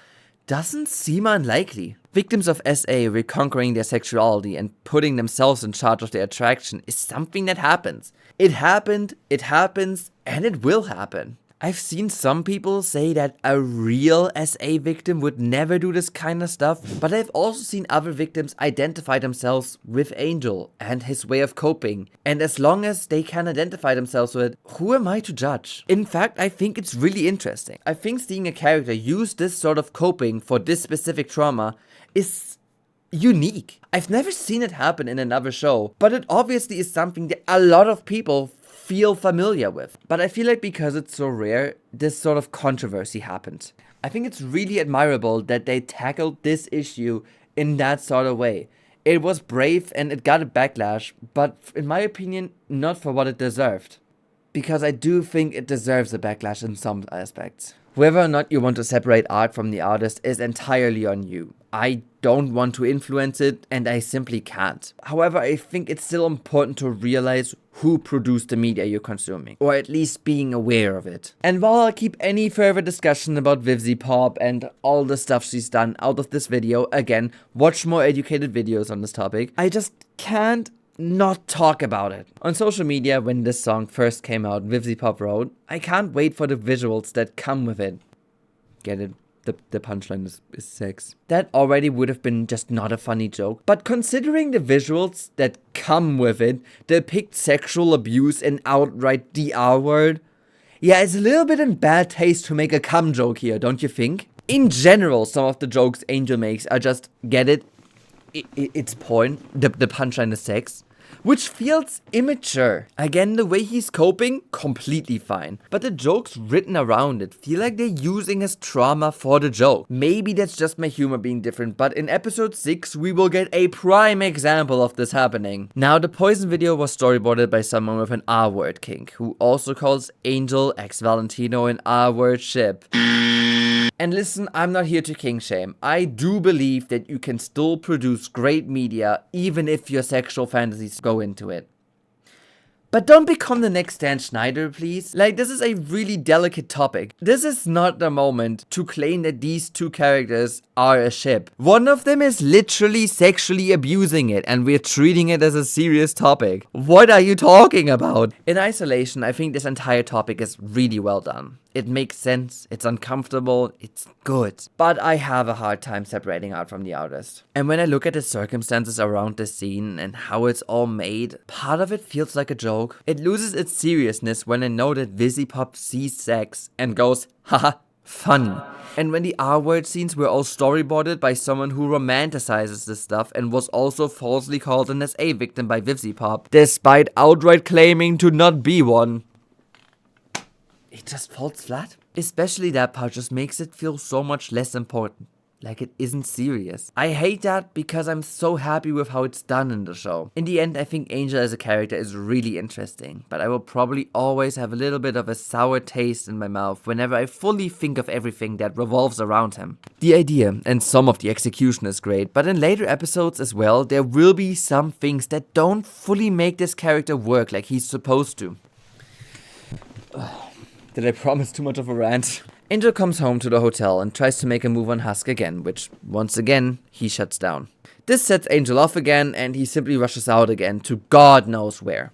doesn't seem unlikely. Victims of SA reconquering their sexuality and putting themselves in charge of their attraction is something that happens. It happened, it happens, and it will happen. I've seen some people say that a real SA victim would never do this kind of stuff, but I've also seen other victims identify themselves with Angel and his way of coping. And as long as they can identify themselves with it, who am I to judge? In fact, I think it's really interesting. I think seeing a character use this sort of coping for this specific trauma is unique. I've never seen it happen in another show, but it obviously is something that a lot of people feel familiar with. But I feel like because it's so rare, this sort of controversy happened. I think it's really admirable that they tackled this issue in that sort of way. It was brave and it got a backlash, but in my opinion, not for what it deserved. Because I do think it deserves a backlash in some aspects. Whether or not you want to separate art from the artist is entirely on you. I don't want to influence it, and I simply can't. However, I think it's still important to realize who produced the media you're consuming, or at least being aware of it. And while I'll keep any further discussion about VivziePop and all the stuff she's done out of this video, again, watch more educated videos on this topic, I just can't not talk about it. On social media, when this song first came out, VivziePop wrote, "I can't wait for the visuals that come with it." Get it? The punchline is sex. That already would have been just not a funny joke, but considering the visuals that come with it depict sexual abuse and outright the R word, yeah, it's a little bit in bad taste to make a cum joke here, don't you think? In general, some of the jokes Angel makes are just, get it? It's porn. The punchline is sex. Which feels immature. Again, the way he's coping, completely fine. But the jokes written around it feel like they're using his trauma for the joke. Maybe that's just my humor being different, but in episode 6, we will get a prime example of this happening. Now, the Poison video was storyboarded by someone with an R-word kink, who also calls Angel x Valentino an R-word ship. And listen, I'm not here to king shame. I do believe that you can still produce great media even if your sexual fantasies go into it. But don't become the next Dan Schneider, please. Like, this is a really delicate topic. This is not the moment to claim that these two characters are a ship. One of them is literally sexually abusing it, and we're treating it as a serious topic. What are you talking about? In isolation, I think this entire topic is really well done. It makes sense, it's uncomfortable, it's good. But I have a hard time separating out from the artist. And when I look at the circumstances around the scene and how it's all made, part of it feels like a joke. It loses its seriousness when I know that VisiPop sees sex and goes, haha, fun. And when the R-word scenes were all storyboarded by someone who romanticizes this stuff and was also falsely called an SA victim by VisiPop, despite outright claiming to not be one. It just falls flat. Especially that part just makes it feel so much less important. Like it isn't serious. I hate that because I'm so happy with how it's done in the show. In the end, I think Angel as a character is really interesting, but I will probably always have a little bit of a sour taste in my mouth whenever I fully think of everything that revolves around him. The idea and some of the execution is great, but in later episodes as well, there will be some things that don't fully make this character work like he's supposed to. Did I promise too much of a rant? Angel comes home to the hotel and tries to make a move on Husk again, which, once again, he shuts down. This sets Angel off again, and he simply rushes out again to God knows where.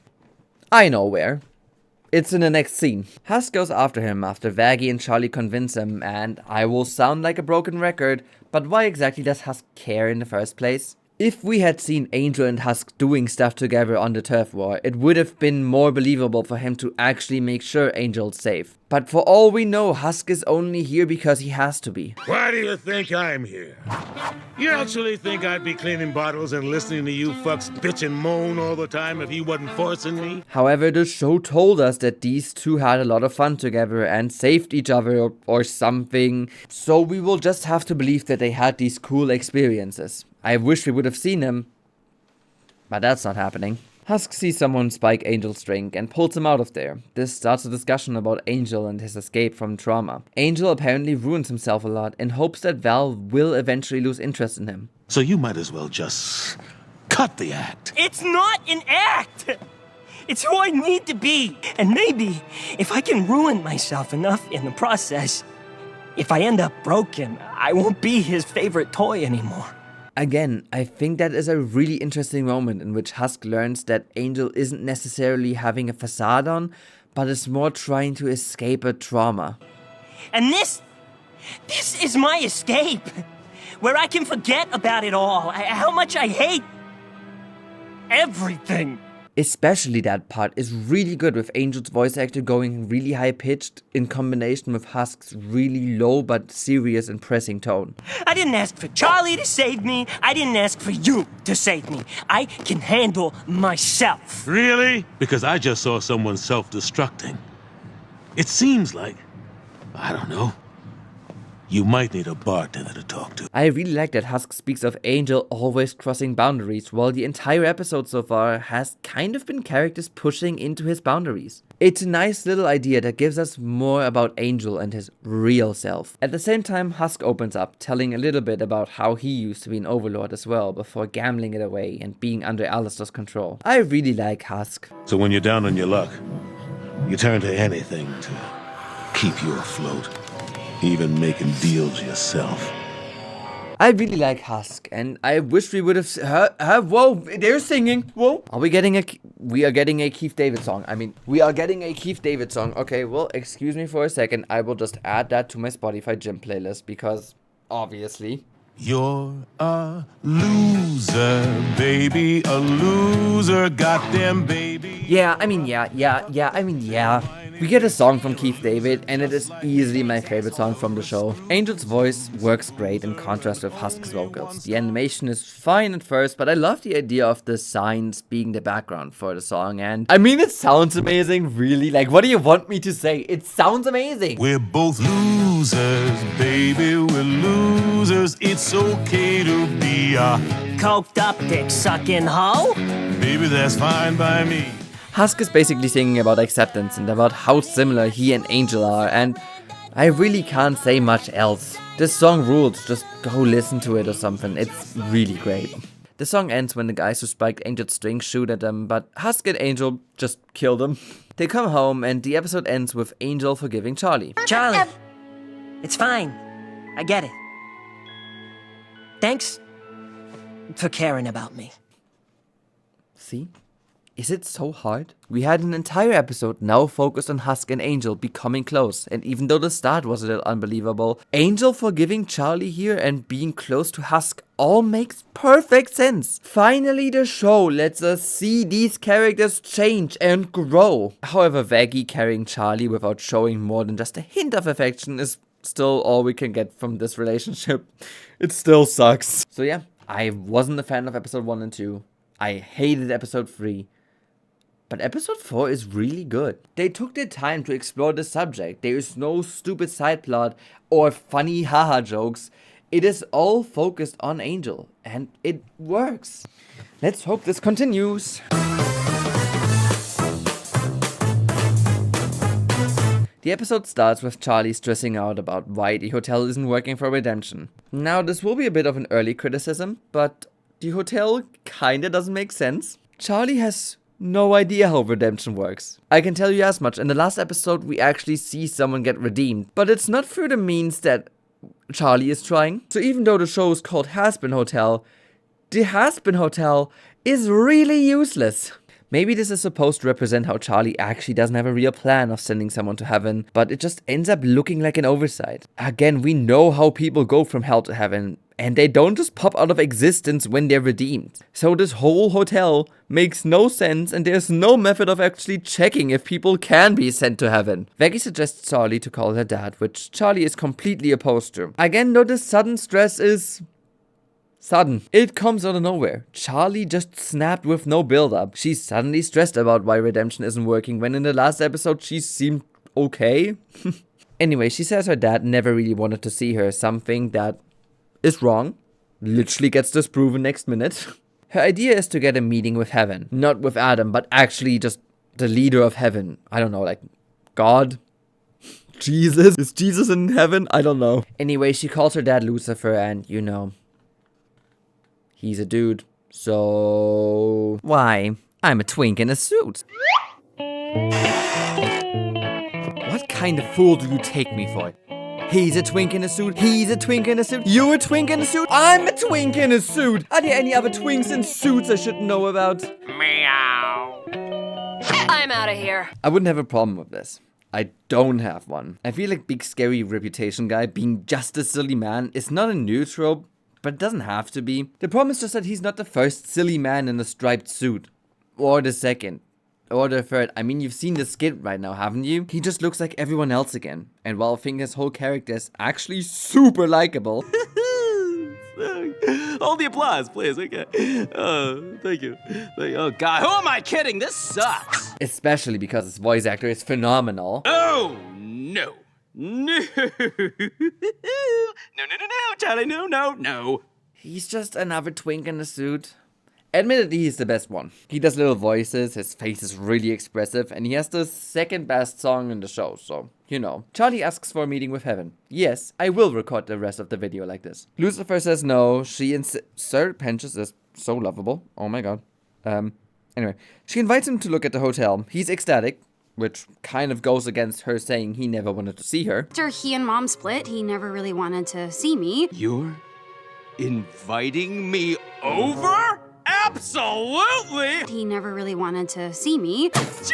I know where. It's in the next scene. Husk goes after him after Vaggie and Charlie convince him, and I will sound like a broken record, but why exactly does Husk care in the first place? If we had seen Angel and Husk doing stuff together on the turf war, it would have been more believable for him to actually make sure Angel's safe. But for all we know, Husk is only here because he has to be. Why do you think I'm here? You actually think I'd be cleaning bottles and listening to you fucks bitch and moan all the time if he wasn't forcing me? However, the show told us that these two had a lot of fun together and saved each other or something. So we will just have to believe that they had these cool experiences. I wish we would have seen them, but that's not happening. Husk sees someone spike Angel's drink and pulls him out of there. This starts a discussion about Angel and his escape from trauma. Angel apparently ruins himself a lot in hopes that Val will eventually lose interest in him. So you might as well just cut the act. It's not an act! It's who I need to be. And maybe, if I can ruin myself enough in the process, if I end up broken, I won't be his favorite toy anymore. Again, I think that is a really interesting moment in which Husk learns that Angel isn't necessarily having a facade on, but is more trying to escape a trauma. And this is my escape, where I can forget about it all, how much I hate everything. Especially that part is really good with Angel's voice actor going really high-pitched in combination with Husk's really low but serious and pressing tone. I didn't ask for Charlie to save me. I didn't ask for you to save me. I can handle myself. Really? Because I just saw someone self-destructing. It seems like, I don't know, you might need a bartender to talk to. I really like that Husk speaks of Angel always crossing boundaries, while the entire episode so far has kind of been characters pushing into his boundaries. It's a nice little idea that gives us more about Angel and his real self. At the same time, Husk opens up, telling a little bit about how he used to be an overlord as well, before gambling it away and being under Alistair's control. I really like Husk. So when you're down on your luck, you turn to anything to keep you afloat. Even making deals yourself. I really like Husk, and I wish we would have whoa, they're singing. Whoa. We are getting a Keith David song. We are getting a Keith David song. Okay, well, excuse me for a second. I will just add that to my Spotify gym playlist because, obviously. You're a loser, baby, a loser, goddamn baby. Yeah. We get a song from Keith David, and it is easily my favorite song from the show. Angel's voice works great in contrast with Husk's vocals. The animation is fine at first, but I love the idea of the signs being the background for the song, and I mean, it sounds amazing, really. Like, what do you want me to say? It sounds amazing. We're both losers, baby, we're losers. It's okay to be a coked up dick sucking hoe? Baby, that's fine by me. Husk is basically singing about acceptance and about how similar he and Angel are, and I really can't say much else. This song rules, just go listen to it or something, it's really great. The song ends when the guys who spiked Angel's string shoot at them, but Husk and Angel just kill them. They come home and the episode ends with Angel forgiving Charlie. Charlie, it's fine. I get it. Thanks for caring about me. See? Is it so hard? We had an entire episode now focused on Husk and Angel becoming close, and even though the start was a little unbelievable, Angel forgiving Charlie here and being close to Husk all makes perfect sense. Finally, the show lets us see these characters change and grow. However, Vaggie carrying Charlie without showing more than just a hint of affection is still all we can get from this relationship. It still sucks. So yeah, I wasn't a fan of episode 1 and 2. I hated episode 3. But episode 4 is really good. They took their time to explore the subject. There is no stupid side plot or funny haha jokes. It is all focused on Angel, and it works. Let's hope this continues. The episode starts with Charlie stressing out about why the hotel isn't working for Redemption. Now, this will be a bit of an early criticism, but the hotel kinda doesn't make sense. Charlie has no idea how redemption works. I can tell you as much, in the last episode we actually see someone get redeemed, but it's not through the means that Charlie is trying. So even though the show is called Has-Been Hotel, the Has-Been Hotel is really useless. Maybe this is supposed to represent how Charlie actually doesn't have a real plan of sending someone to heaven, but it just ends up looking like an oversight. Again, we know how people go from hell to heaven, and they don't just pop out of existence when they're redeemed. So this whole hotel makes no sense, and there's no method of actually checking if people can be sent to heaven. Vaggie suggests Charlie to call her dad, which Charlie is completely opposed to. Again, though, this sudden stress is sudden. It comes out of nowhere. Charlie just snapped with no build-up. She's suddenly stressed about why redemption isn't working, when in the last episode she seemed okay. Anyway, she says her dad never really wanted to see her, something that is wrong. Literally gets disproven next minute. Her idea is to get a meeting with heaven. Not with Adam, but actually just the leader of heaven. I don't know, like God? Jesus? Is Jesus in heaven? I don't know. Anyway, she calls her dad Lucifer, and you know, he's a dude. So why? I'm a twink in a suit. What kind of fool do you take me for? He's a twink in a suit. He's a twink in a suit. You're a twink in a suit. I'm a twink in a suit. Are there any other twinks in suits I should know about? Meow. I'm out of here. I wouldn't have a problem with this. I don't have one. I feel like Big Scary Reputation Guy being just a silly man is not a new trope, but it doesn't have to be. The problem is just that he's not the first silly man in a striped suit. Or the second. Or the third. I mean, you've seen the skit right now, haven't you? He just looks like everyone else again. And while I think his whole character is actually super likable. Hold the applause, please. Okay. Thank you. Oh, God. Who am I kidding? This sucks. Especially because his voice actor is phenomenal. Oh, no. No. No, Charlie. No. He's just another twink in a suit. Admittedly, he's the best one. He does little voices, his face is really expressive, and he has the second best song in the show, so, you know. Charlie asks for a meeting with heaven. Yes, I will record the rest of the video like this. Lucifer says no, she insists. Sir Pentious is so lovable. Oh my god. Anyway, she invites him to look at the hotel. He's ecstatic, which kind of goes against her saying he never wanted to see her. After he and Mom split, he never really wanted to see me. You're inviting me over? Absolutely! He never really wanted to see me. Charlie!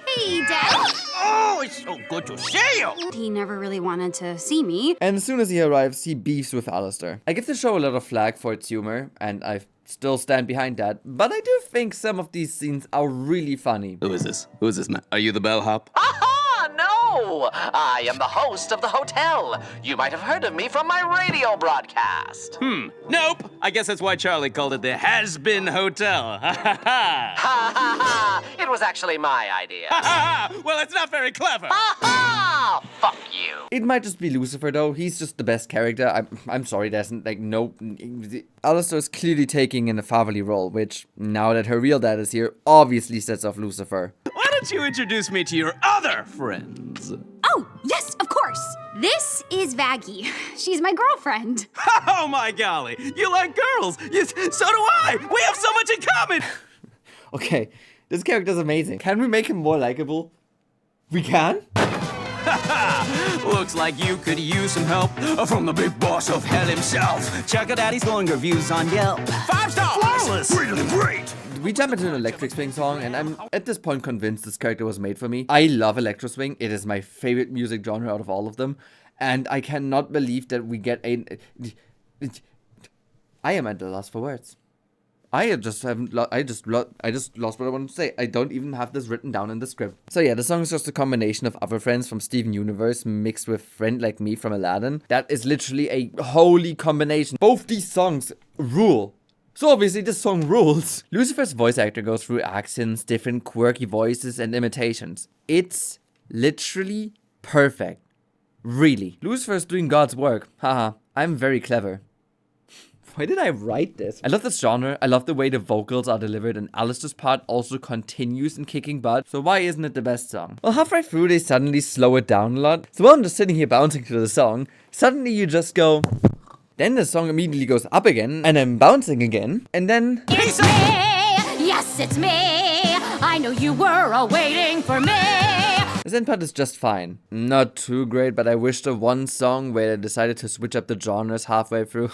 Hey, Dad! Oh, it's so good to see you! He never really wanted to see me. And as soon as he arrives, he beefs with Alistair. I give the show a lot of flack for its humor, and I still stand behind that. But I do think some of these scenes are really funny. Who is this? Who is this, man? Are you the bellhop? Aha! No! I am the host of the hotel. You might have heard of me from my radio broadcast. Nope. I guess that's why Charlie called it the Has-Been Hotel. Ha ha ha. Ha ha ha! It was actually my idea. Ha ha ha! Well, it's not very clever. Ha ha! Fuck you. It might just be Lucifer though. He's just the best character. I'm sorry, there's like no. Alistair is clearly taking in a fatherly role, which now that her real dad is here, obviously sets off Lucifer. Why don't you introduce me to your other friends? Oh, yes, of course. This is Vaggie. She's my girlfriend. Oh my golly! You like girls? Yes, so do I. We have so much in common. Okay, this character's amazing. Can we make him more likable? We can? Looks like you could use some help from the big boss of hell himself. Check out Daddy's glowing reviews on Yelp. 5 stars! Flawless! Really great! We jump into an Electric Swing song, and I'm at this point convinced this character was made for me. I love Electro Swing. It is my favorite music genre out of all of them. And I cannot believe that we get a... I am at a loss for words. I just lost what I wanted to say. I don't even have this written down in the script. So yeah, the song is just a combination of Other Friends from Steven Universe mixed with Friend Like Me from Aladdin. That is literally a holy combination. Both these songs rule. So obviously this song rules. Lucifer's voice actor goes through accents, different quirky voices and imitations. It's literally perfect. Really. Lucifer's doing God's work. Haha, I'm very clever. Why did I write this? I love this genre. I love the way the vocals are delivered, and Alistair's part also continues in kicking butt. So why isn't it the best song? Well, halfway through they suddenly slow it down a lot. So while I'm just sitting here bouncing to the song, suddenly you just go... Then the song immediately goes up again, and I'm bouncing again, and then... It's me! Yes, it's me! I know you were waiting for me! The end part is just fine. Not too great, but I wish the one song where they decided to switch up the genres halfway through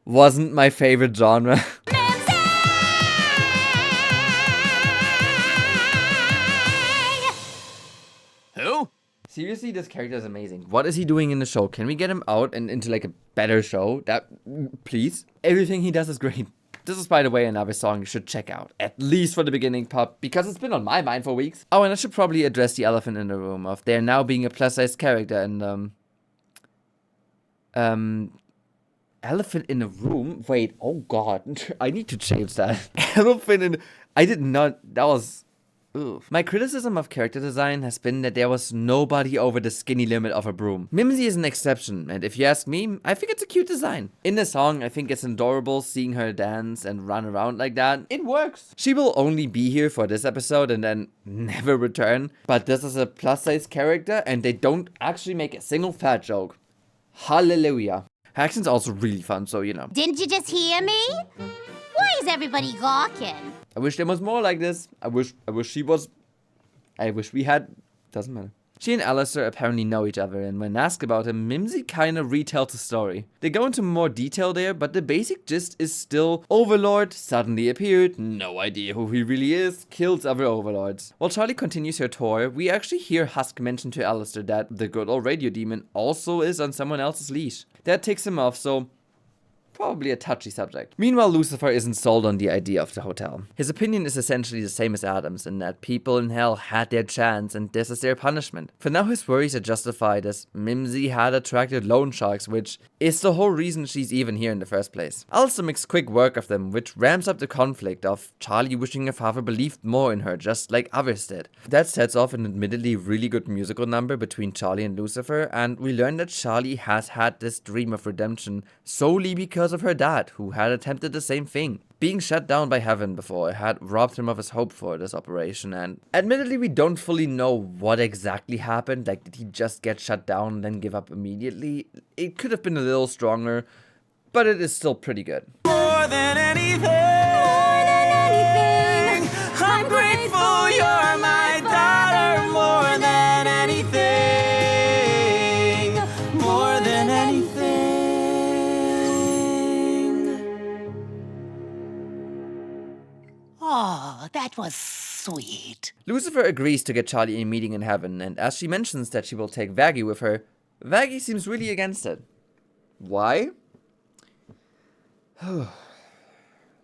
wasn't my favorite genre. Who? Seriously, this character is amazing. What is he doing in the show? Can we get him out and into like a better show? That, please? Everything he does is great. This is, by the way, another song you should check out. At least for the beginning part, because it's been on my mind for weeks. Oh, and I should probably address the elephant in the room of there now being a plus-sized character and, elephant in the room? Wait, oh god. I need to change that. Elephant in... I did not... That was... Oof. My criticism of character design has been that there was nobody over the skinny limit of a broom. Mimsy is an exception, and if you ask me, I think it's a cute design. In the song, I think it's adorable seeing her dance and run around like that. It works. She will only be here for this episode and then never return. But this is a plus-size character, and they don't actually make a single fat joke. Hallelujah. Her accent's also really fun, so you know. Didn't you just hear me? Why is everybody gawking? I wish there was more like this. I wish we had... Doesn't matter. She and Alistair apparently know each other, and when asked about him, Mimsy kinda retells the story. They go into more detail there, but the basic gist is still Overlord suddenly appeared, no idea who he really is, kills other Overlords. While Charlie continues her tour, we actually hear Husk mention to Alistair that the good old radio demon also is on someone else's leash. That ticks him off, so... probably a touchy subject. Meanwhile, Lucifer isn't sold on the idea of the hotel. His opinion is essentially the same as Adam's, in that people in hell had their chance and this is their punishment. For now, his worries are justified as Mimsy had attracted loan sharks, which is the whole reason she's even here in the first place. Alistair makes quick work of them, which ramps up the conflict of Charlie wishing her father believed more in her, just like others did. That sets off an admittedly really good musical number between Charlie and Lucifer, and we learn that Charlie has had this dream of redemption solely because of her dad, who had attempted the same thing. Being shut down by heaven before had robbed him of his hope for this operation, and admittedly we don't fully know what exactly happened. Like, did he just get shut down and then give up immediately? It could have been a little stronger, but it is still pretty good. More than anything, I'm grateful you're my daughter. More than anything, more than anything. Oh, that was sweet. Lucifer agrees to get Charlie a meeting in heaven, and as she mentions that she will take Vaggie with her, Vaggie seems really against it. Why?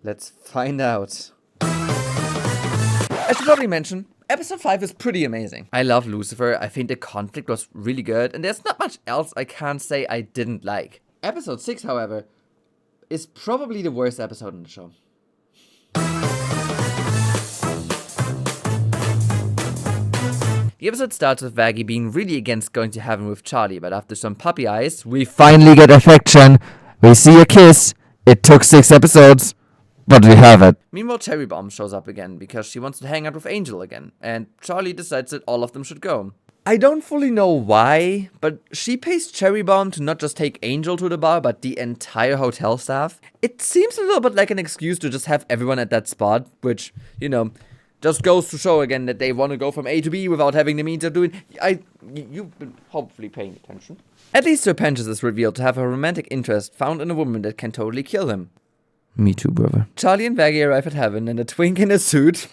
Let's find out. I should probably mention, episode 5 is pretty amazing. I love Lucifer. I think the conflict was really good, and there's not much else I can't say I didn't like. Episode 6, however, is probably the worst episode in the show. The episode starts with Vaggie being really against going to heaven with Charlie, but after some puppy eyes, we finally get affection. We see a kiss. It took 6 episodes, but we have it. Meanwhile, Cherry Bomb shows up again because she wants to hang out with Angel again, and Charlie decides that all of them should go. I don't fully know why, but she pays Cherry Bomb to not just take Angel to the bar, but the entire hotel staff. It seems a little bit like an excuse to just have everyone at that spot, which, you know, just goes to show again that they want to go from A to B without having the means of doing... You've been hopefully paying attention. At least Serpentius is revealed to have a romantic interest found in a woman that can totally kill him. Me too, brother. Charlie and Vaggie arrive at heaven, and a twink in a suit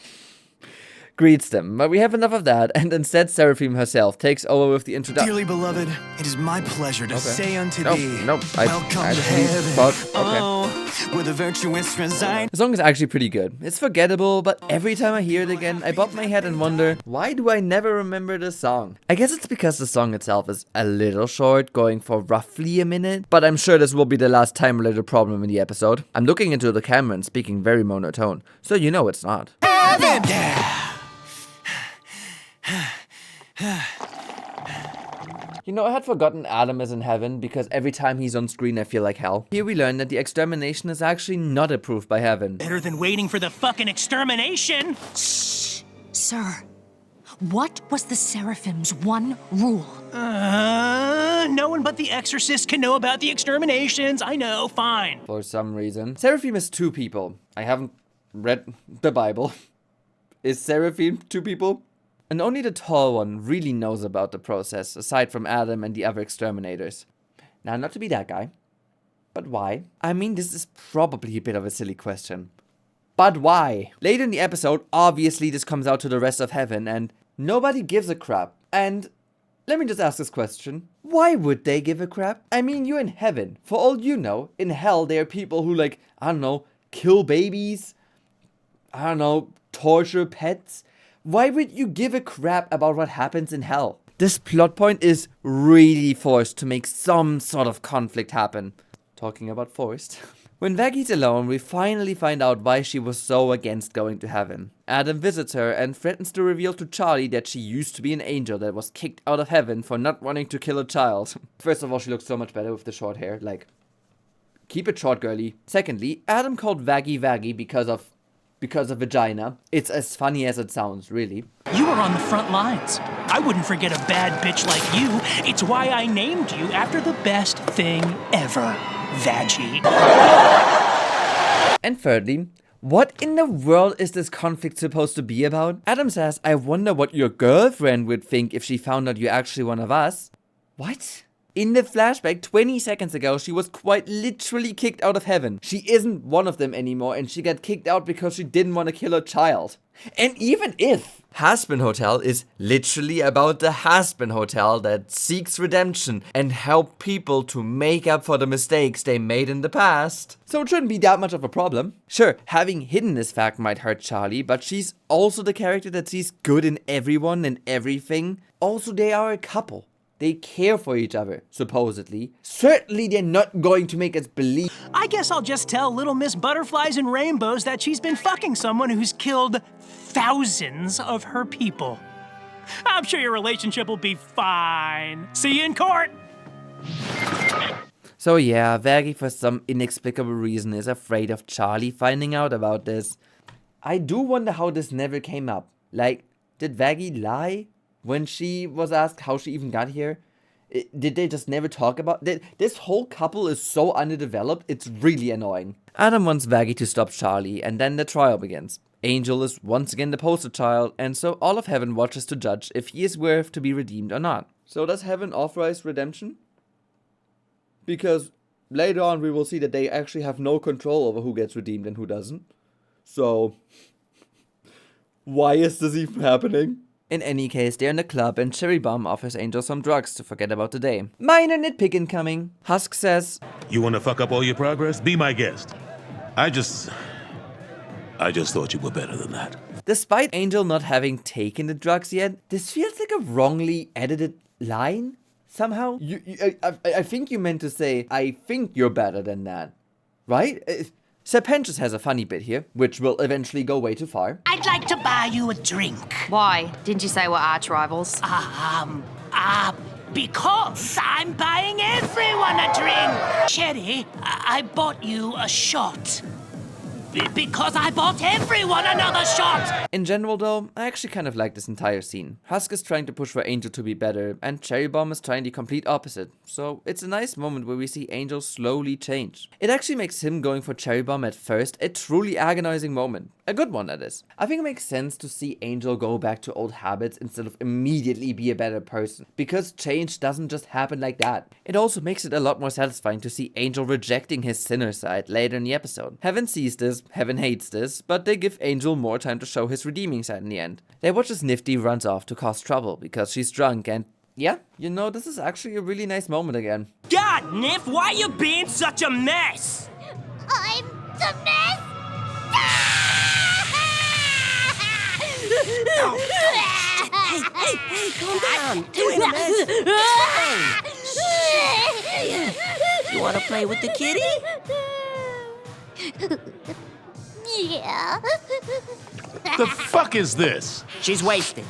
greets them. But we have enough of that, and instead Seraphim herself takes over with the introduction. Dearly beloved, it is my pleasure to say unto thee, welcome to heaven. Where the virtuous reside. The song is actually pretty good. It's forgettable, but every time I hear it again, I bob my head and wonder, why do I never remember this song? I guess it's because the song itself is a little short, going for roughly a minute, but I'm sure this will be the last time-related problem in the episode. I'm looking into the camera and speaking very monotone, so you know it's not. Heaven! Yeah. You know, I had forgotten Adam is in heaven because every time he's on screen I feel like hell. Here we learn that the extermination is actually not approved by heaven. Better than waiting for the fucking extermination! Shh! Sir, what was the Seraphim's one rule? No one but the Exorcist can know about the exterminations. I know, fine. For some reason. Seraphim is 2 people. I haven't read the Bible. Is Seraphim 2 people? And only the tall one really knows about the process, aside from Adam and the other exterminators. Now, not to be that guy, but why? I mean, this is probably a bit of a silly question. But why? Later in the episode, obviously this comes out to the rest of heaven, and nobody gives a crap. And let me just ask this question. Why would they give a crap? I mean, you're in heaven. For all you know, in hell there are people who, like, I don't know, kill babies, I don't know, torture pets. Why would you give a crap about what happens in hell? This plot point is really forced to make some sort of conflict happen. Talking about forced. When Vaggie's alone, we finally find out why she was so against going to heaven. Adam visits her and threatens to reveal to Charlie that she used to be an angel that was kicked out of heaven for not wanting to kill a child. First of all, she looks so much better with the short hair. Like, keep it short, girly. Secondly, Adam called Vaggie Vaggie because of vagina. It's as funny as it sounds, really. You were on the front lines. I wouldn't forget a bad bitch like you. It's why I named you after the best thing ever, Vaggie. And thirdly, what in the world is this conflict supposed to be about? Adam says, I wonder what your girlfriend would think if she found out you're actually one of us. What? In the flashback 20 seconds ago, she was quite literally kicked out of heaven. She isn't one of them anymore, and she got kicked out because she didn't want to kill a child. And even if Hazbin Hotel is literally about the Hazbin Hotel that seeks redemption and help people to make up for the mistakes they made in the past, so it shouldn't be that much of a problem. Sure, having hidden this fact might hurt Charlie, but she's also the character that sees good in everyone and everything. Also, they are a couple. They care for each other, supposedly. Certainly they're not going to make us believe. I guess I'll just tell Little Miss Butterflies and Rainbows that she's been fucking someone who's killed thousands of her people. I'm sure your relationship will be fine. See you in court! So yeah, Vaggie for some inexplicable reason is afraid of Charlie finding out about this. I do wonder how this never came up. Like, did Vaggie lie when she was asked how she even got here? Did they just never talk about it? This whole couple is so underdeveloped, it's really annoying. Adam wants Vaggie to stop Charlie, and then the trial begins. Angel is once again the poster child, and so all of heaven watches to judge if he is worth to be redeemed or not. So does heaven authorize redemption? Because later on we will see that they actually have no control over who gets redeemed and who doesn't. So, why is this even happening? In any case, they're in the club and Cherry Bomb offers Angel some drugs to forget about the day. Minor nitpick incoming. Husk says, You want to fuck up all your progress? Be my guest. I just I just thought you were better than that. Despite Angel not having taken the drugs yet, this feels like a wrongly edited line somehow. I think you meant to say, I think you're better than that, right? Serpentious has a funny bit here, which will eventually go way too far. I'd like to buy you a drink. Why? Didn't you say we're arch rivals? Because I'm buying everyone a drink. Cherry, I bought you a shot. Because I bought everyone another shot! In general though, I actually kind of like this entire scene. Husk is trying to push for Angel to be better, and Cherry Bomb is trying the complete opposite. So it's a nice moment where we see Angel slowly change. It actually makes him going for Cherry Bomb at first a truly agonizing moment. A good one, that is. I think it makes sense to see Angel go back to old habits instead of immediately be a better person, because change doesn't just happen like that. It also makes it a lot more satisfying to see Angel rejecting his sinner side later in the episode. Heaven sees this, Heaven hates this, but they give Angel more time to show his redeeming side in the end. They watch as Nifty runs off to cause trouble because she's drunk, and yeah, you know, this is actually a really nice moment again. God, Nif, why you being such a mess? I'm the mess? Hey, calm down. You ain't a mess. It's fine. You wanna play with the kitty? Yeah. The fuck is this? She's wasted.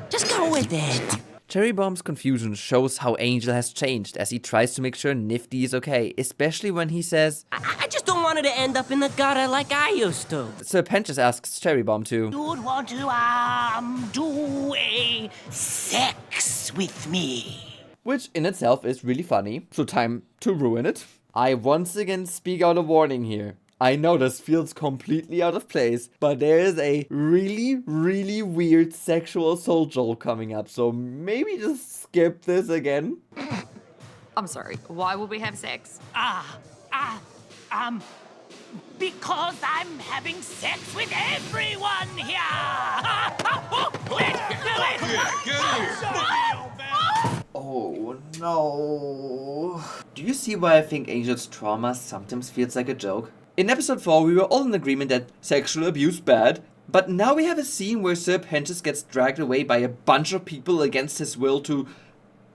Just go with it. Cherry Bomb's confusion shows how Angel has changed as he tries to make sure Nifty is okay, especially when he says, I just don't want her to end up in the gutter like I used to. Serpentious asks Cherry Bomb to, You would want to, do a sex with me. which in itself is really funny, so time to ruin it. I once again speak out a warning here. I know this feels completely out of place, but there is a really weird sexual assault joke coming up, so maybe just skip this again. I'm sorry, why would we have sex? Because I'm having sex with everyone here. Oh no. Do you see why I think Angel's trauma sometimes feels like a joke? In episode 4, we were all in agreement that sexual abuse bad, but now we have a scene where Serpentious gets dragged away by a bunch of people against his will to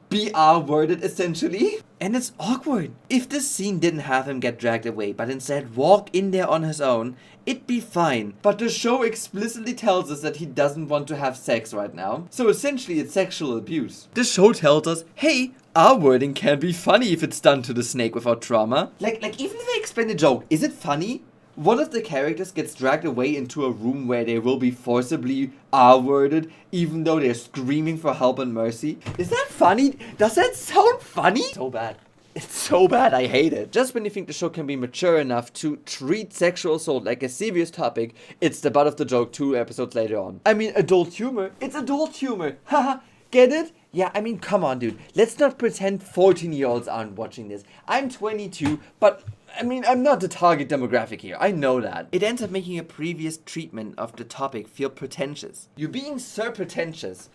be R-worded essentially. And it's awkward. If this scene didn't have him get dragged away, but instead walk in there on his own, it'd be fine. But the show explicitly tells us that he doesn't want to have sex right now. So essentially it's sexual abuse. The show tells us, hey, R-wording can be funny if it's done to the snake without trauma. Like even if they explain the joke, is it funny? One of the characters gets dragged away into a room where they will be forcibly R-worded, even though they're screaming for help and mercy. Is that funny? Does that sound funny? So bad. It's so bad, I hate it. Just when you think the show can be mature enough to treat sexual assault like a serious topic, it's the butt of the joke 2 episodes later on. I mean, adult humor. It's adult humor. Haha, get it? Yeah, I mean, come on, dude. Let's not pretend 14-year-olds aren't watching this. I'm 22, but I mean, I'm not the target demographic here. I know that. It ends up making a previous treatment of the topic feel pretentious. You're being pretentious.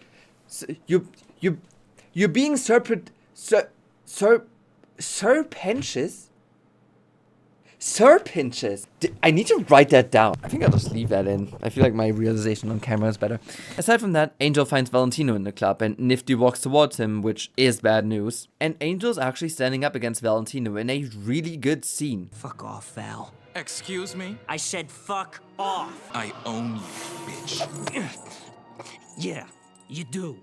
You're being serpentious? Serpentious? I need to write that down. I think I'll just leave that in. I feel like my realization on camera is better. Aside from that, Angel finds Valentino in the club and Nifty walks towards him, which is bad news. And Angel's actually standing up against Valentino in a really good scene. Fuck off, Val. Excuse me? I said fuck off. I own you, bitch. Yeah, you do.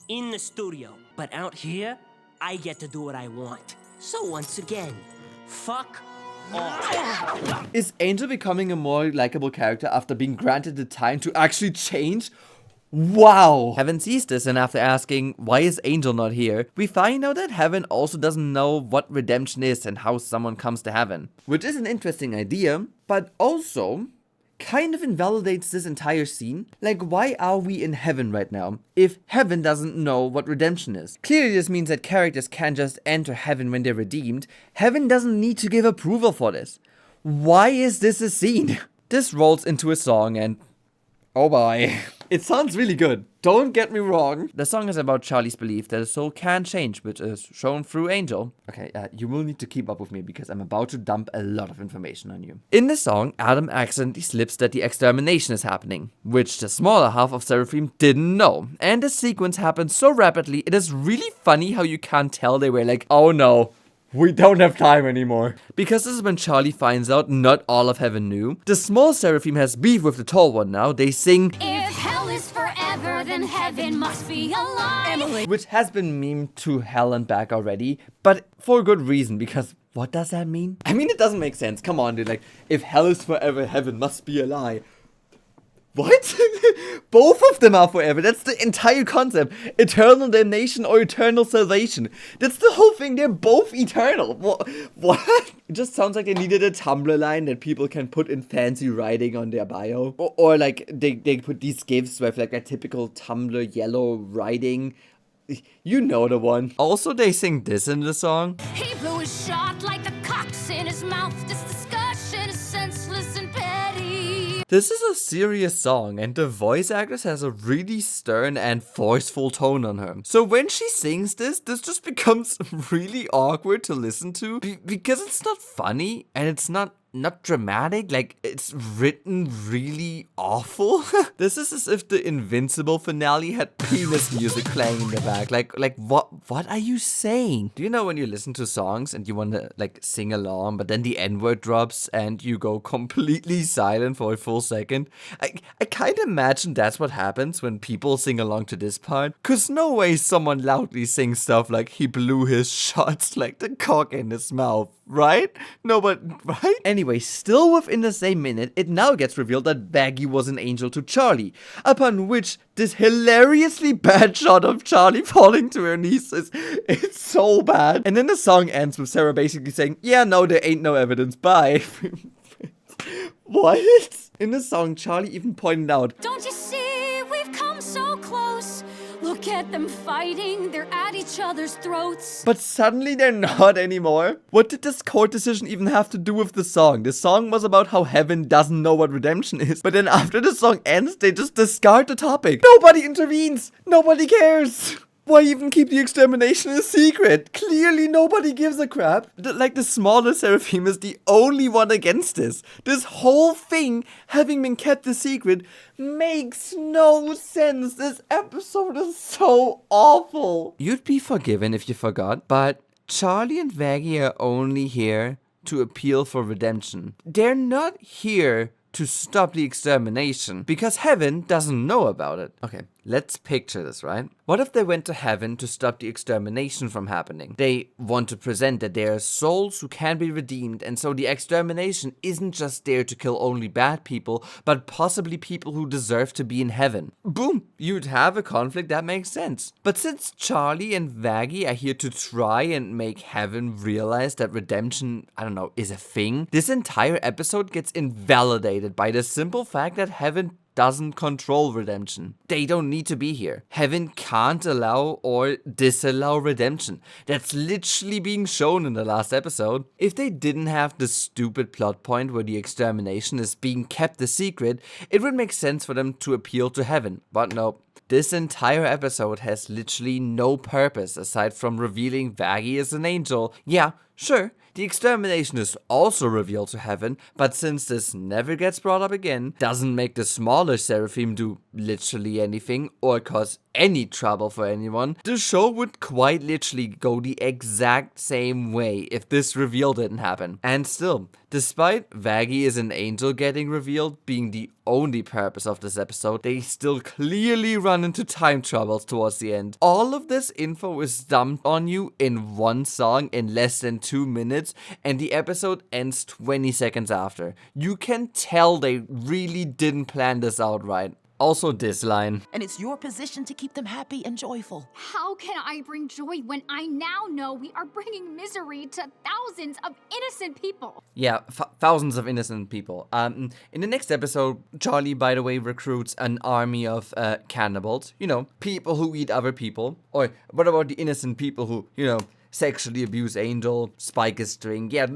In the studio. But out here, I get to do what I want. So once again, fuck off. Is Angel becoming a more likable character after being granted the time to actually change? Wow! Heaven sees this, and after asking, why is Angel not here, we find out that Heaven also doesn't know what redemption is and how someone comes to heaven. Which is an interesting idea, but also kind of invalidates this entire scene. Like, why are we in heaven right now if Heaven doesn't know what redemption is? Clearly this means that characters can't just enter heaven when they're redeemed. Heaven doesn't need to give approval for this. Why is this a scene? This rolls into a song and oh boy. It sounds really good. Don't get me wrong. The song is about Charlie's belief that a soul can change, which is shown through Angel. Okay, you will need to keep up with me because I'm about to dump a lot of information on you. In the song, Adam accidentally slips that the extermination is happening, which the smaller half of Seraphim didn't know. And the sequence happens so rapidly, it is really funny how you can't tell they were like, oh no, we don't have time anymore. Because this is when Charlie finds out not all of heaven knew. The small Seraphim has beef with the tall one now. They sing, If hell is forever, then heaven must be alive. which has been memed to hell and back already, but for a good reason, because what does that mean? I mean, it doesn't make sense. Come on, dude. Like, if hell is forever, heaven must be a lie. What? Both of them are forever. That's the entire concept. Eternal damnation or eternal salvation. That's the whole thing. They're both eternal. What? It just sounds like they needed a Tumblr line that people can put in fancy writing on their bio. Or like, they put these gifs with like a typical Tumblr yellow writing. You know the one. Also, they sing this in the song. He blew his shot like the cocks in his mouth. This discussion is senseless and petty. This is a serious song, and the voice actress has a really stern and forceful tone on her. So when she sings this just becomes really awkward to listen to because it's not funny and it's not dramatic. Like, it's written really awful. This is as if the Invincible finale had penis music playing in the back. Like what are you saying? Do you know when you listen to songs and you want to like sing along, but then the N-word drops and you go completely silent for a full second? I kind of imagine that's what happens when people sing along to this part. Cause no way someone loudly sings stuff like he blew his shots like the cock in his mouth, right? No, but right? Anyway, still within the same minute, it now gets revealed that Vaggie was an angel to Charlie, upon which this hilariously bad shot of Charlie falling to her knees it's so bad. And then the song ends with Sarah basically saying, yeah, no, there ain't no evidence, bye. What? In the song, Charlie even pointed out, Don't you see we've come so close? Look at them fighting, they're at each other's throats. but suddenly they're not anymore. What did this court decision even have to do with the song? The song was about how heaven doesn't know what redemption is, but then after the song ends, they just discard the topic. Nobody intervenes. Nobody cares. Why even keep the extermination a secret? Clearly nobody gives a crap. Like, the smaller Seraphim is the only one against this. This whole thing, having been kept a secret, makes no sense. This episode is so awful. You'd be forgiven if you forgot, but Charlie and Vaggie are only here to appeal for redemption. They're not here to stop the extermination, because heaven doesn't know about it. Okay, let's picture this, right? What if they went to heaven to stop the extermination from happening? They want to present that there are souls who can be redeemed, and so the extermination isn't just there to kill only bad people, but possibly people who deserve to be in heaven. Boom! You'd have a conflict that makes sense. But since Charlie and Vaggie are here to try and make heaven realize that redemption, I don't know, is a thing, this entire episode gets invalidated by the simple fact that heaven doesn't control redemption. They don't need to be here. Heaven can't allow or disallow redemption. That's literally being shown in the last episode. If they didn't have the stupid plot point where the extermination is being kept a secret, it would make sense for them to appeal to heaven. But no. This entire episode has literally no purpose aside from revealing Vaggie as an angel. Yeah, sure, the extermination is also revealed to heaven, but since this never gets brought up again, doesn't make the smaller Seraphim do literally anything or cause any trouble for anyone, the show would quite literally go the exact same way if this reveal didn't happen. And still, despite Vaggie as an angel getting revealed being the only purpose of this episode, they still clearly run into time troubles towards the end. All of this info is dumped on you in one song in less than 2 minutes, and the episode ends 20 seconds after. You can tell they really didn't plan this out right. Also this line. And it's your position to keep them happy and joyful. How can I bring joy when I now know we are bringing misery to thousands of innocent people? Yeah, thousands of innocent people. In the next episode, Charlie, by the way, recruits an army of cannibals. You know, people who eat other people. Or what about the innocent people who, you know, sexually abuse Angel, spike his string, yeah,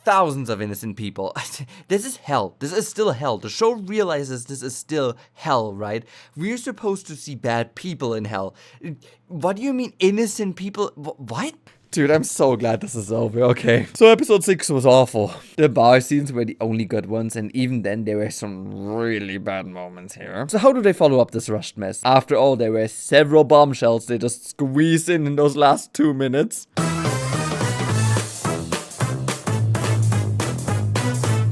thousands of innocent people. This is hell. This is still hell. The show realizes this is still hell, right? We're supposed to see bad people in hell. What do you mean innocent people? What? Dude, I'm so glad this is over, okay. So episode 6 was awful. The bar scenes were the only good ones, and even then there were some really bad moments here. So how do they follow up this rushed mess? After all, there were several bombshells they just squeezed in those last 2 minutes.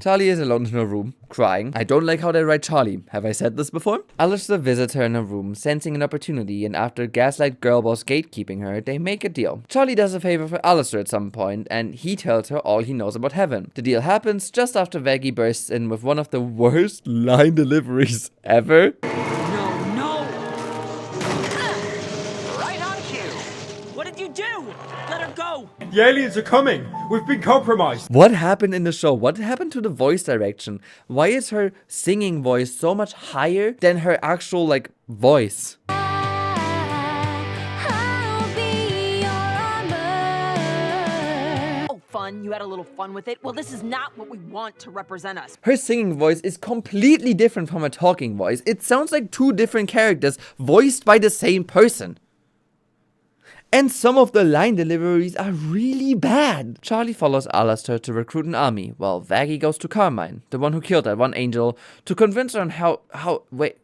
Charlie is alone in her room, crying. I don't like how they write Charlie. Have I said this before? Alistair visits her in her room, sensing an opportunity, and after Gaslight Girlboss gatekeeping her, they make a deal. Charlie does a favor for Alistair at some point, and he tells her all he knows about heaven. The deal happens just after Vaggie bursts in with one of the worst line deliveries ever. What did you do? Let her go! The aliens are coming! We've been compromised! What happened in the show? What happened to the voice direction? Why is her singing voice so much higher than her actual, like, voice? Oh, fun. You had a little fun with it. Well, this is not what we want to represent us. Her singing voice is completely different from her talking voice. It sounds like two different characters voiced by the same person. And some of the line deliveries are really bad. Charlie follows Alistair to recruit an army, while Vaggie goes to Carmine, the one who killed that one angel, to convince her on wait,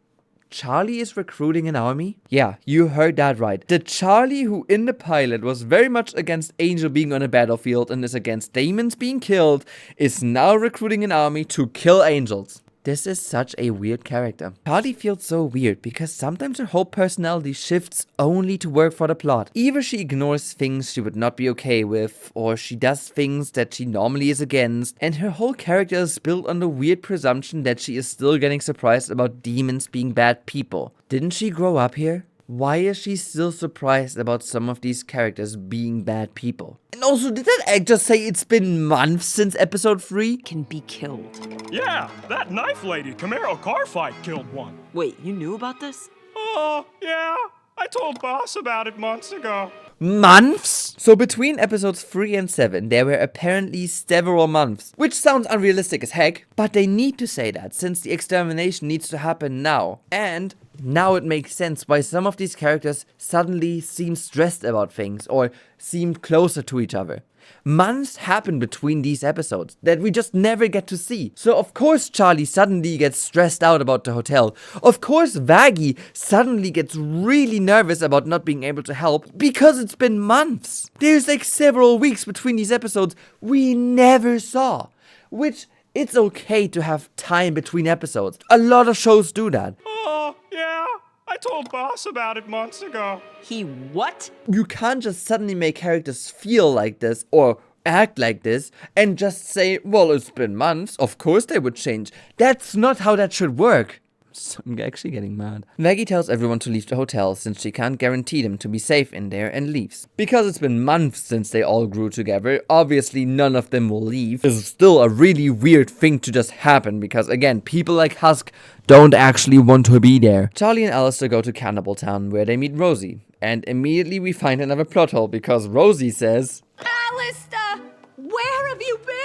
Charlie is recruiting an army? Yeah, you heard that right. The Charlie who in the pilot was very much against Angel being on a battlefield and is against demons being killed, is now recruiting an army to kill angels. This is such a weird character. Charlie feels so weird because sometimes her whole personality shifts only to work for the plot. Either she ignores things she would not be okay with, or she does things that she normally is against, and her whole character is built on the weird presumption that she is still getting surprised about demons being bad people. Didn't she grow up here? Why is she still surprised about some of these characters being bad people? And also, did that egg just say it's been months since episode 3? Can be killed. Yeah, that knife lady, Camaro car fight, killed one. Wait, you knew about this? Oh, yeah. I told Boss about it months ago. Months? So between episodes 3 and 7, there were apparently several months, which sounds unrealistic as heck, but they need to say that since the extermination needs to happen now. And now it makes sense why some of these characters suddenly seem stressed about things or seem closer to each other. Months happen between these episodes that we just never get to see. So of course Charlie suddenly gets stressed out about the hotel. Of course Vaggie suddenly gets really nervous about not being able to help because it's been months. There's like several weeks between these episodes we never saw. Which, it's okay to have time between episodes. A lot of shows do that. Oh, yeah. I told Boss about it months ago. He what? You can't just suddenly make characters feel like this or act like this and just say, well, it's been months, of course they would change. That's not how that should work. So I'm actually getting mad. Vaggie tells everyone to leave the hotel since she can't guarantee them to be safe in there and leaves. Because it's been months since they all grew together, obviously none of them will leave. This is still a really weird thing to just happen because again, people like Husk don't actually want to be there. Charlie and Alistair go to Cannibal Town where they meet Rosie. And immediately we find another plot hole because Rosie says, Alistair, where have you been?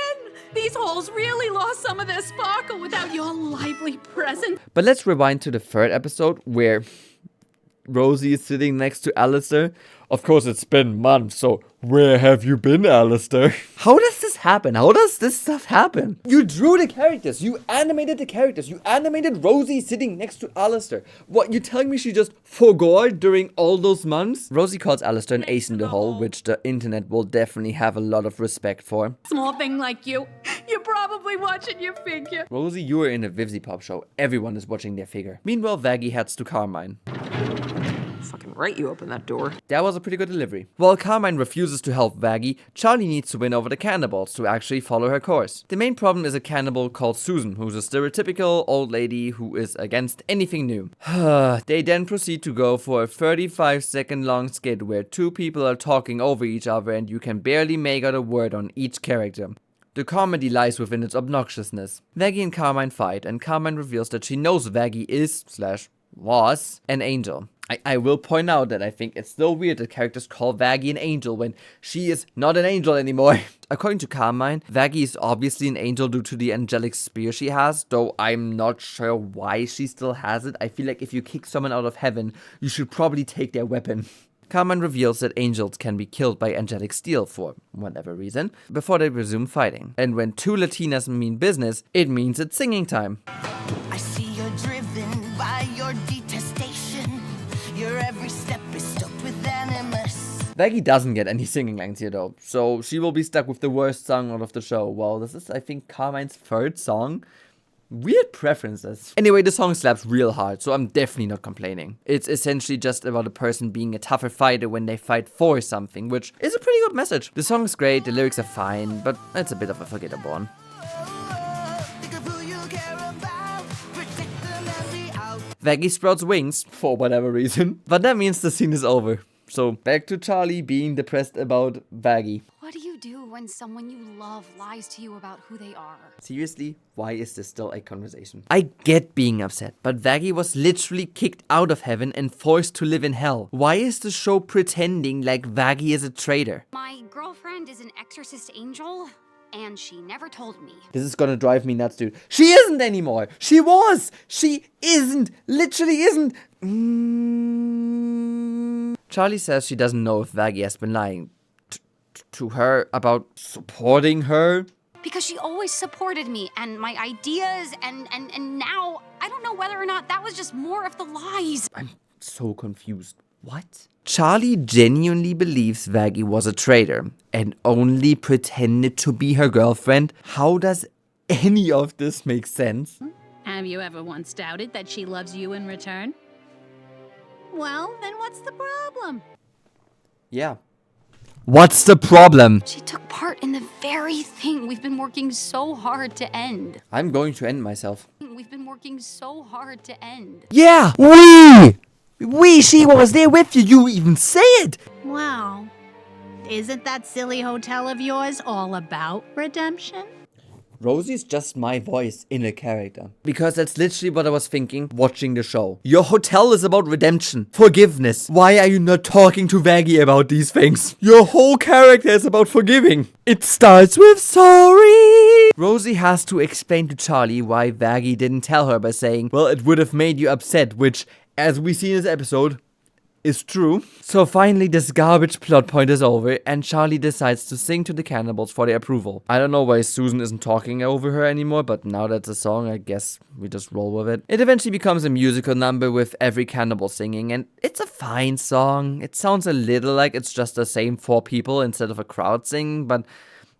These holes really lost some of their sparkle without your lively presence. But let's rewind to the third episode where Rosie is sitting next to Alistair. Of course, it's been months, so where have you been, Alistair? How does this happen? How does this stuff happen? You drew the characters, you animated the characters, you animated Rosie sitting next to Alistair. What, you're telling me she just forgot during all those months? Rosie calls Alistair an ace in the hole, which the internet will definitely have a lot of respect for. Small thing like you, you're probably watching your figure. Rosie, you are in a Vivzy Pop show. Everyone is watching their figure. Meanwhile, Vaggie heads to Carmine. Fucking right you open that door. That was a pretty good delivery. While Carmine refuses to help Vaggie, Charlie needs to win over the cannibals to actually follow her course. The main problem is a cannibal called Susan, who's a stereotypical old lady who is against anything new. They then proceed to go for a 35-second long skit where two people are talking over each other and you can barely make out a word on each character. The comedy lies within its obnoxiousness. Vaggie and Carmine fight, and Carmine reveals that she knows Vaggie is, was an angel. I will point out that I think it's still weird that characters call Vaggie an angel when she is not an angel anymore. According to Carmine, Vaggie is obviously an angel due to the angelic spear she has, though I'm not sure why she still has it. I feel like if you kick someone out of heaven, you should probably take their weapon. Carmine reveals that angels can be killed by angelic steel for whatever reason, before they resume fighting. And when two Latinas mean business, it means it's singing time. I see you're driven by your detestation. Your every step is stoked with animus. Vaggie doesn't get any singing lines here though, so she will be stuck with the worst song out of the show. Well, this is, I think, Carmine's third song. Weird preferences. Anyway, the song slaps real hard, so I'm definitely not complaining. It's essentially just about a person being a tougher fighter when they fight for something, which is a pretty good message. The song is great, the lyrics are fine, but it's a bit of a forgettable one. Vaggie sprouts wings, for whatever reason. But that means the scene is over. So, back to Charlie being depressed about Vaggie. What do you do when someone you love lies to you about who they are? Seriously, why is this still a conversation? I get being upset, but Vaggie was literally kicked out of heaven and forced to live in hell. Why is the show pretending like Vaggie is a traitor? My girlfriend is an exorcist angel, and she never told me. This is gonna drive me nuts, dude. She isn't anymore! She was! She isn't! Literally isn't! Charlie says she doesn't know if Vaggie has been lying to her about supporting her. Because she always supported me and my ideas, and now I don't know whether or not that was just more of the lies. I'm so confused. What? Charlie genuinely believes Vaggie was a traitor and only pretended to be her girlfriend. How does any of this make sense? Have you ever once doubted that she loves you in return? Well, then what's the problem? Yeah. What's the problem? She took part in the very thing we've been working so hard to end. I'm going to end myself. We've been working so hard to end. Yeah! She was there with you, you even say it! Wow. Isn't that silly hotel of yours all about redemption? Rosie's just my voice in a character. Because that's literally what I was thinking watching the show. Your hotel is about redemption, forgiveness. Why are you not talking to Vaggie about these things? Your whole character is about forgiving. It starts with sorry. Rosie has to explain to Charlie why Vaggie didn't tell her by saying, well, it would have made you upset, which, as we see in this episode, is true. So finally this garbage plot point is over and Charlie decides to sing to the cannibals for their approval. I don't know why Susan isn't talking over her anymore, but now that's a song, I guess we just roll with it. It eventually becomes a musical number with every cannibal singing, and it's a fine song. It sounds a little like it's just the same 4 people instead of a crowd singing, but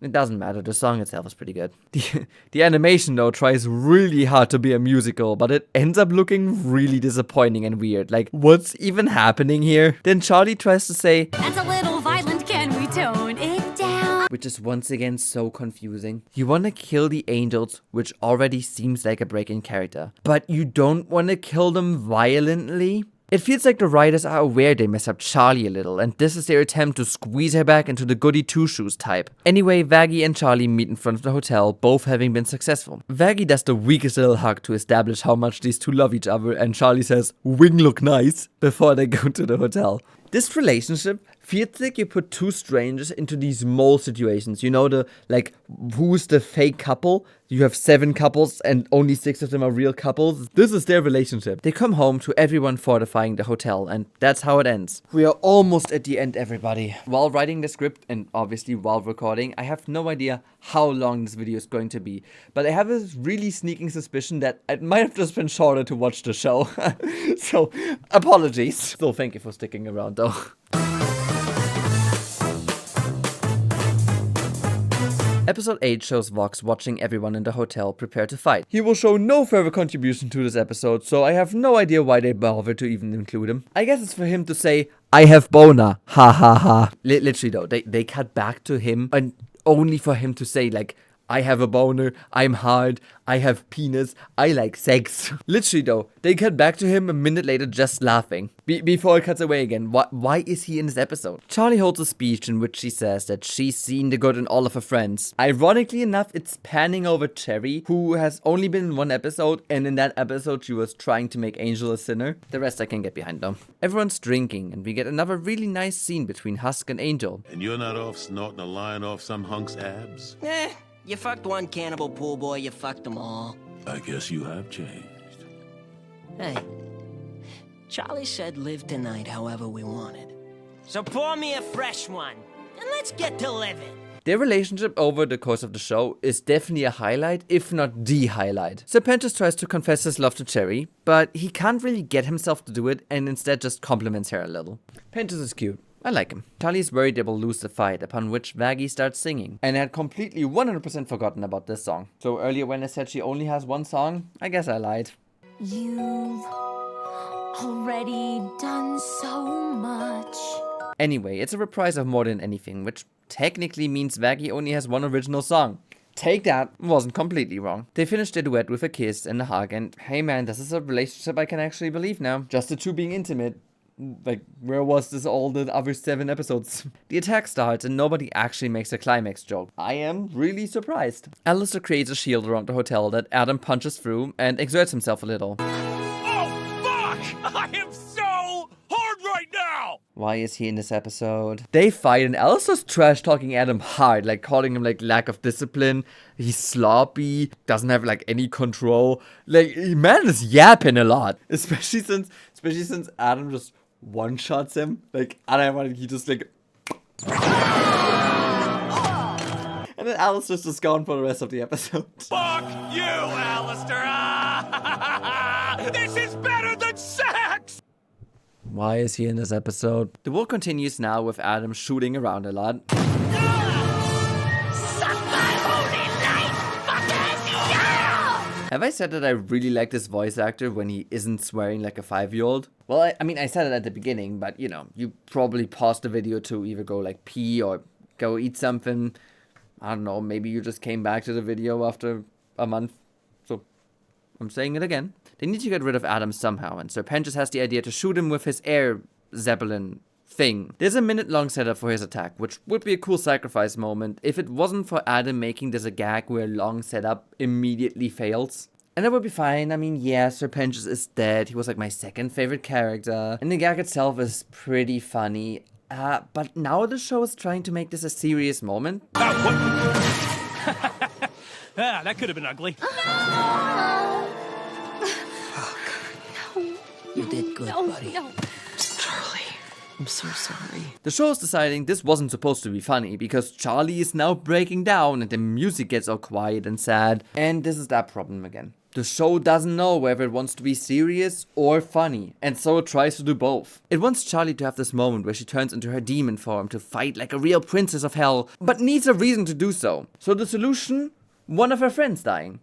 it doesn't matter, the song itself is pretty good. The animation though tries really hard to be a musical, but it ends up looking really disappointing and weird. Like, what's even happening here? Then Charlie tries to say, That's a little violent, can we tone it down? which is once again so confusing. You wanna kill the angels, which already seems like a break in character, but you don't wanna kill them violently? It feels like the writers are aware they mess up Charlie a little, and this is their attempt to squeeze her back into the goody two-shoes type. Anyway, Vaggie and Charlie meet in front of the hotel, both having been successful. Vaggie does the weakest little hug to establish how much these two love each other, and Charlie says, "Wing look nice," before they go to the hotel. This relationship feels like you put two strangers into these mole situations. You know, the, like, who's the fake couple? You have 7 couples and only 6 of them are real couples. This is their relationship. They come home to everyone fortifying the hotel, and that's how it ends. We are almost at the end, everybody. While writing the script, and obviously while recording, I have no idea how long this video is going to be. But I have a really sneaking suspicion that it might have just been shorter to watch the show. So, apologies. Still, thank you for sticking around, though. Episode 8 shows Vox watching everyone in the hotel prepare to fight. He will show no further contribution to this episode, so I have no idea why they bothered to even include him. I guess it's for him to say, "I have boner, ha ha ha." Literally though, they cut back to him and only for him to say like, I have a boner, I'm hard, I have penis, I like sex. Literally though, they cut back to him a minute later just laughing. Before it cuts away again. Why is he in this episode? Charlie holds a speech in which she says that she's seen the good in all of her friends. Ironically enough, it's panning over Cherry, who has only been in one episode, and in that episode she was trying to make Angel a sinner. The rest I can get behind though. Everyone's drinking, and we get another really nice scene between Husk and Angel. And you're not off snorting a line off some hunk's abs? You fucked one cannibal pool boy, you fucked them all. I guess you have changed. Hey, Charlie said live tonight however we wanted. So pour me a fresh one, and let's get to living. Their relationship over the course of the show is definitely a highlight, if not the highlight. Serpentis tries to confess his love to Cherry, but he can't really get himself to do it and instead just compliments her a little. Pentas is cute. I like him. Charlie is worried they will lose the fight, upon which Vaggie starts singing, and had completely 100% forgotten about this song. So earlier when I said she only has one song, I guess I lied. You've already done so much. Anyway, it's a reprise of More Than Anything, which technically means Vaggie only has one original song. Take that, wasn't completely wrong. They finished their duet with a kiss and a hug, and hey man, this is a relationship I can actually believe now. Just the two being intimate. Like, where was this all the other 7 episodes? The attack starts and nobody actually makes a climax joke. I am really surprised. Alistair creates a shield around the hotel that Adam punches through and exerts himself a little. Oh, fuck! I am so hard right now! Why is he in this episode? They fight and Alistair's trash talking Adam hard, like calling him like lack of discipline. He's sloppy, doesn't have like any control. Like, man is yapping a lot. Especially since Adam just one-shots him. Like, and he just like... And then Alistair's just gone for the rest of the episode. Fuck you, Alistair! This is better than sex! Why is he in this episode? The war continues now with Adam shooting around a lot. Have I said that I really like this voice actor when he isn't swearing like a 5-year-old? Well, I mean, I said it at the beginning, but you know, you probably paused the video to either go like pee or go eat something. I don't know, maybe you just came back to the video after a month. So, I'm saying it again. They need to get rid of Adam somehow, and Serpentis has the idea to shoot him with his air zeppelin thing. There's a minute-long setup for his attack, which would be a cool sacrifice moment if it wasn't for Adam making this a gag where a long setup immediately fails. And that would be fine. I mean, yeah, Serpentis is dead. He was like my second favorite character. And the gag itself is pretty funny. But now the show is trying to make this a serious moment. That could have been ugly. You did good, buddy. No. Charlie, I'm so sorry. The show is deciding this wasn't supposed to be funny because Charlie is now breaking down and the music gets all quiet and sad. And this is that problem again. The show doesn't know whether it wants to be serious or funny, and so it tries to do both. It wants Charlie to have this moment where she turns into her demon form to fight like a real princess of hell, but needs a reason to do so. So the solution? One of her friends dying.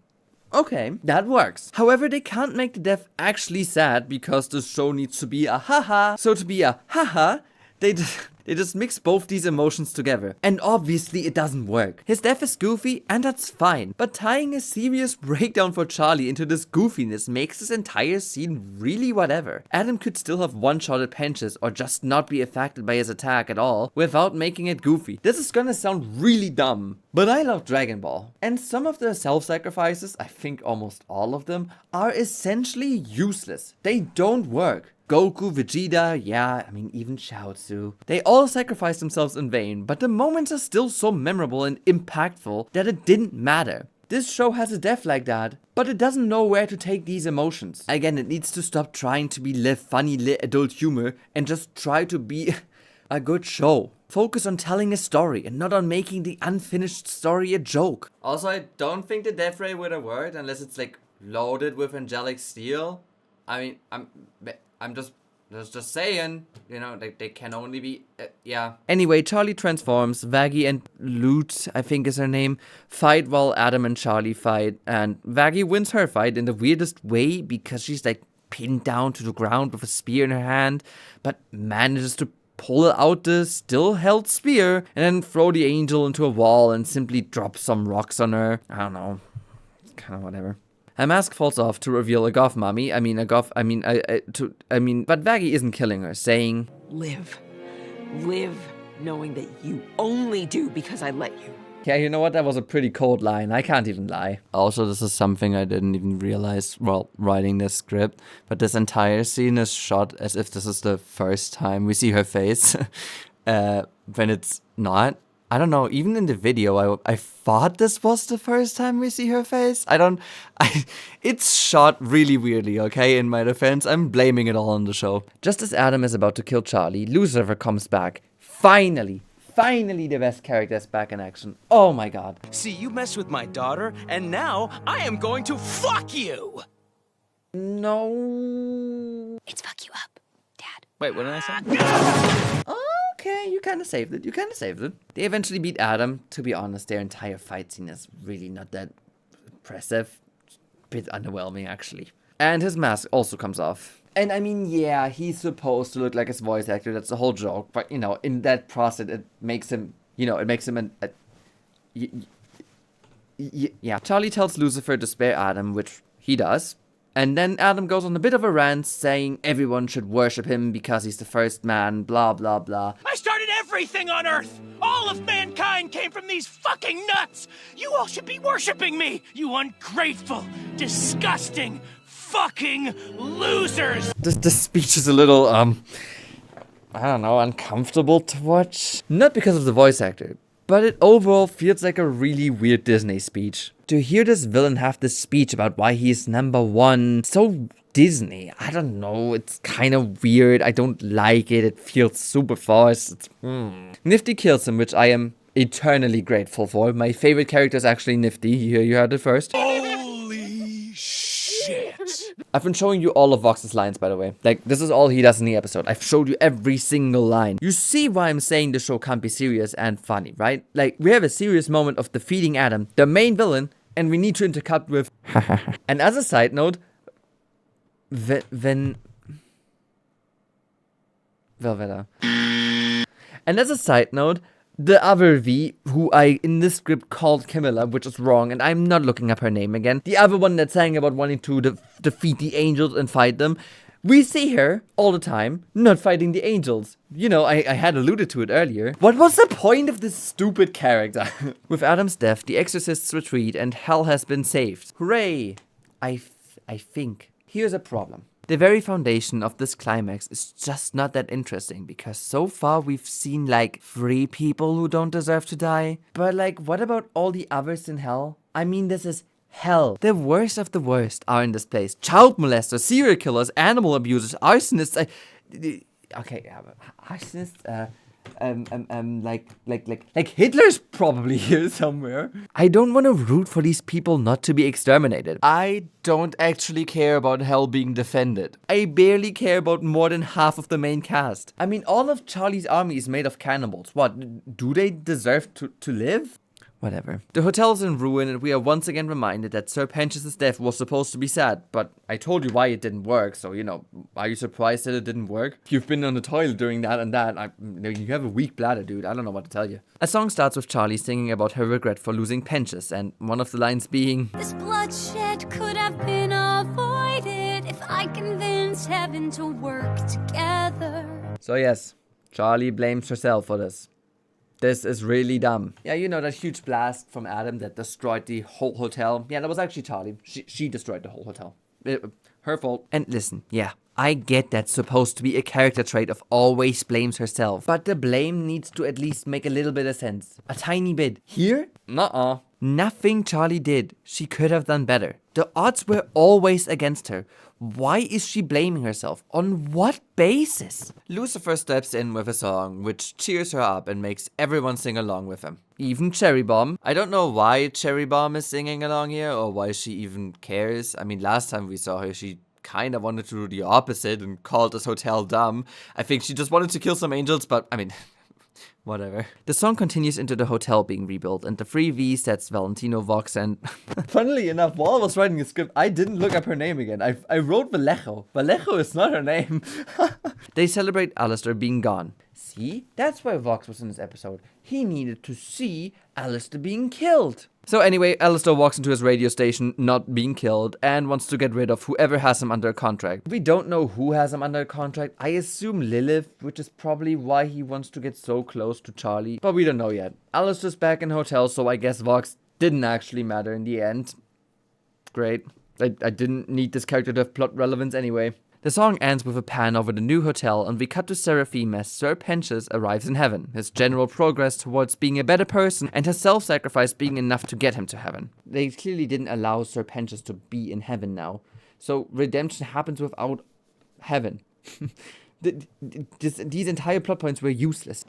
Okay, that works. However, they can't make the death actually sad because the show needs to be a haha. So to be a haha, they just mix both these emotions together. And obviously it doesn't work. His death is goofy and that's fine. But tying a serious breakdown for Charlie into this goofiness makes this entire scene really whatever. Adam could still have one-shotted Pentas or just not be affected by his attack at all without making it goofy. This is gonna sound really dumb, but I love Dragon Ball. And some of the self-sacrifices, I think almost all of them, are essentially useless. They don't work. Goku, Vegeta, yeah, I mean even Chaozu. They all sacrificed themselves in vain, but the moments are still so memorable and impactful that it didn't matter. This show has a death like that, but it doesn't know where to take these emotions. Again, it needs to stop trying to be funny adult humor and just try to be a good show. Focus on telling a story and not on making the unfinished story a joke. Also, I don't think the death ray would have worked unless it's like loaded with angelic steel. I mean, I'm just saying, you know, they can only be, yeah. Anyway, Charlie transforms. Vaggie and Lute, I think is her name, fight while Adam and Charlie fight. And Vaggie wins her fight in the weirdest way because she's like pinned down to the ground with a spear in her hand, but manages to pull out the still held spear and then throw the angel into a wall and simply drop some rocks on her. I don't know. It's kind of whatever. Her mask falls off to reveal a goth mommy. But Vaggie isn't killing her, saying, Live. Live knowing that you only do because I let you. yeah, you know what? That was a pretty cold line. I can't even lie. Also, this is something I didn't even realize while writing this script. But this entire scene is shot as if this is the first time we see her face. When it's not. I don't know, even in the video, I thought this was the first time we see her face. It's shot really weirdly, okay, in my defense. I'm blaming it all on the show. Just as Adam is about to kill Charlie, Lucifer comes back. Finally, the best character is back in action. Oh my god. See, you messed with my daughter, and now I am going to fuck you! No. It's fuck you up, Dad. Wait, what did I say? Okay, you kind of saved it. They eventually beat Adam. To be honest, their entire fight scene is really not that impressive. Bit underwhelming, actually. And his mask also comes off. And I mean, yeah, he's supposed to look like his voice actor. That's the whole joke. But, you know, in that process, it makes him, yeah. Charlie tells Lucifer to spare Adam, which he does. And then Adam goes on a bit of a rant saying everyone should worship him because he's the first man, blah, blah, blah. I started everything on Earth! All of mankind came from these fucking nuts! You all should be worshipping me, you ungrateful, disgusting, fucking losers! This speech is a little, I don't know, uncomfortable to watch. Not because of the voice actor, but it overall feels like a really weird Disney speech. To hear this villain have this speech about why he's #1, so Disney, I don't know, it's kind of weird, I don't like it, it feels super forced. Nifty kills him, which I am eternally grateful for. My favorite character is actually Nifty, here you heard it first. Holy shit! I've been showing you all of Vox's lines, by the way. Like, this is all he does in the episode. I've showed you every single line. You see why I'm saying the show can't be serious and funny, right? Like, we have a serious moment of defeating Adam, the main villain, and we need to intercut with and as a side note, Velveta. And as a side note, the other V, who I in this script called Camilla, which is wrong, and I'm not looking up her name again. The other one that sang about wanting to defeat the angels and fight them. We see her all the time, not fighting the angels. You know, I had alluded to it earlier. What was the point of this stupid character? With Adam's death, the exorcists retreat and hell has been saved. Hooray! I think. Here's a problem. The very foundation of this climax is just not that interesting because so far we've seen like 3 people who don't deserve to die. But like, what about all the others in hell? I mean, this is hell. The worst of the worst are in this place. Child molesters, serial killers, animal abusers, arsonists. Arsonists. Like Hitler's probably here somewhere. I don't want to root for these people not to be exterminated. I don't actually care about hell being defended. I barely care about more than half of the main cast. I mean, all of Charlie's army is made of cannibals. What, do they deserve to live? Whatever. The hotel's in ruin and we are once again reminded that Sir Pentious' death was supposed to be sad, but I told you why it didn't work, so, you know, are you surprised that it didn't work? You've been on the toilet doing that and that. You have a weak bladder, dude. I don't know what to tell you. A song starts with Charlie singing about her regret for losing Pentious, and one of the lines being, "This bloodshed could have been avoided if I convinced heaven to work together." So yes, Charlie blames herself for this. This is really dumb. Yeah, you know that huge blast from Adam that destroyed the whole hotel? Yeah, that was actually Charlie. She destroyed the whole hotel. Her fault. And listen, yeah, I get that's supposed to be a character trait of always blames herself. But the blame needs to at least make a little bit of sense. A tiny bit. Here? Nuh-uh. Nothing Charlie did. She could have done better. The odds were always against her. Why is she blaming herself? On what basis? Lucifer steps in with a song, which cheers her up and makes everyone sing along with him. Even Cherry Bomb. I don't know why Cherry Bomb is singing along here, or why she even cares. I mean, last time we saw her, she kind of wanted to do the opposite and called this hotel dumb. I think she just wanted to kill some angels, but I mean, whatever. The song continues into the hotel being rebuilt, and the 3 Vs, that's Valentino, Vox, and... Funnily enough, while I was writing the script, I didn't look up her name again. I wrote Vallejo. Vallejo is not her name. They celebrate Alistair being gone. See, that's why Vox was in this episode. He needed to see Alistair being killed. So anyway, Alistair walks into his radio station not being killed and wants to get rid of whoever has him under contract. We don't know who has him under contract. I assume Lilith, which is probably why he wants to get so close to Charlie, but we don't know yet. Alistair's back in the hotel, so I guess Vox didn't actually matter in the end. Great. I didn't need this character to have plot relevance anyway. The song ends with a pan over the new hotel, and we cut to Seraphim as Sir Pentious arrives in heaven, his general progress towards being a better person and his self-sacrifice being enough to get him to heaven. They clearly didn't allow Sir Pentious to be in heaven now, so redemption happens without heaven. These entire plot points were useless.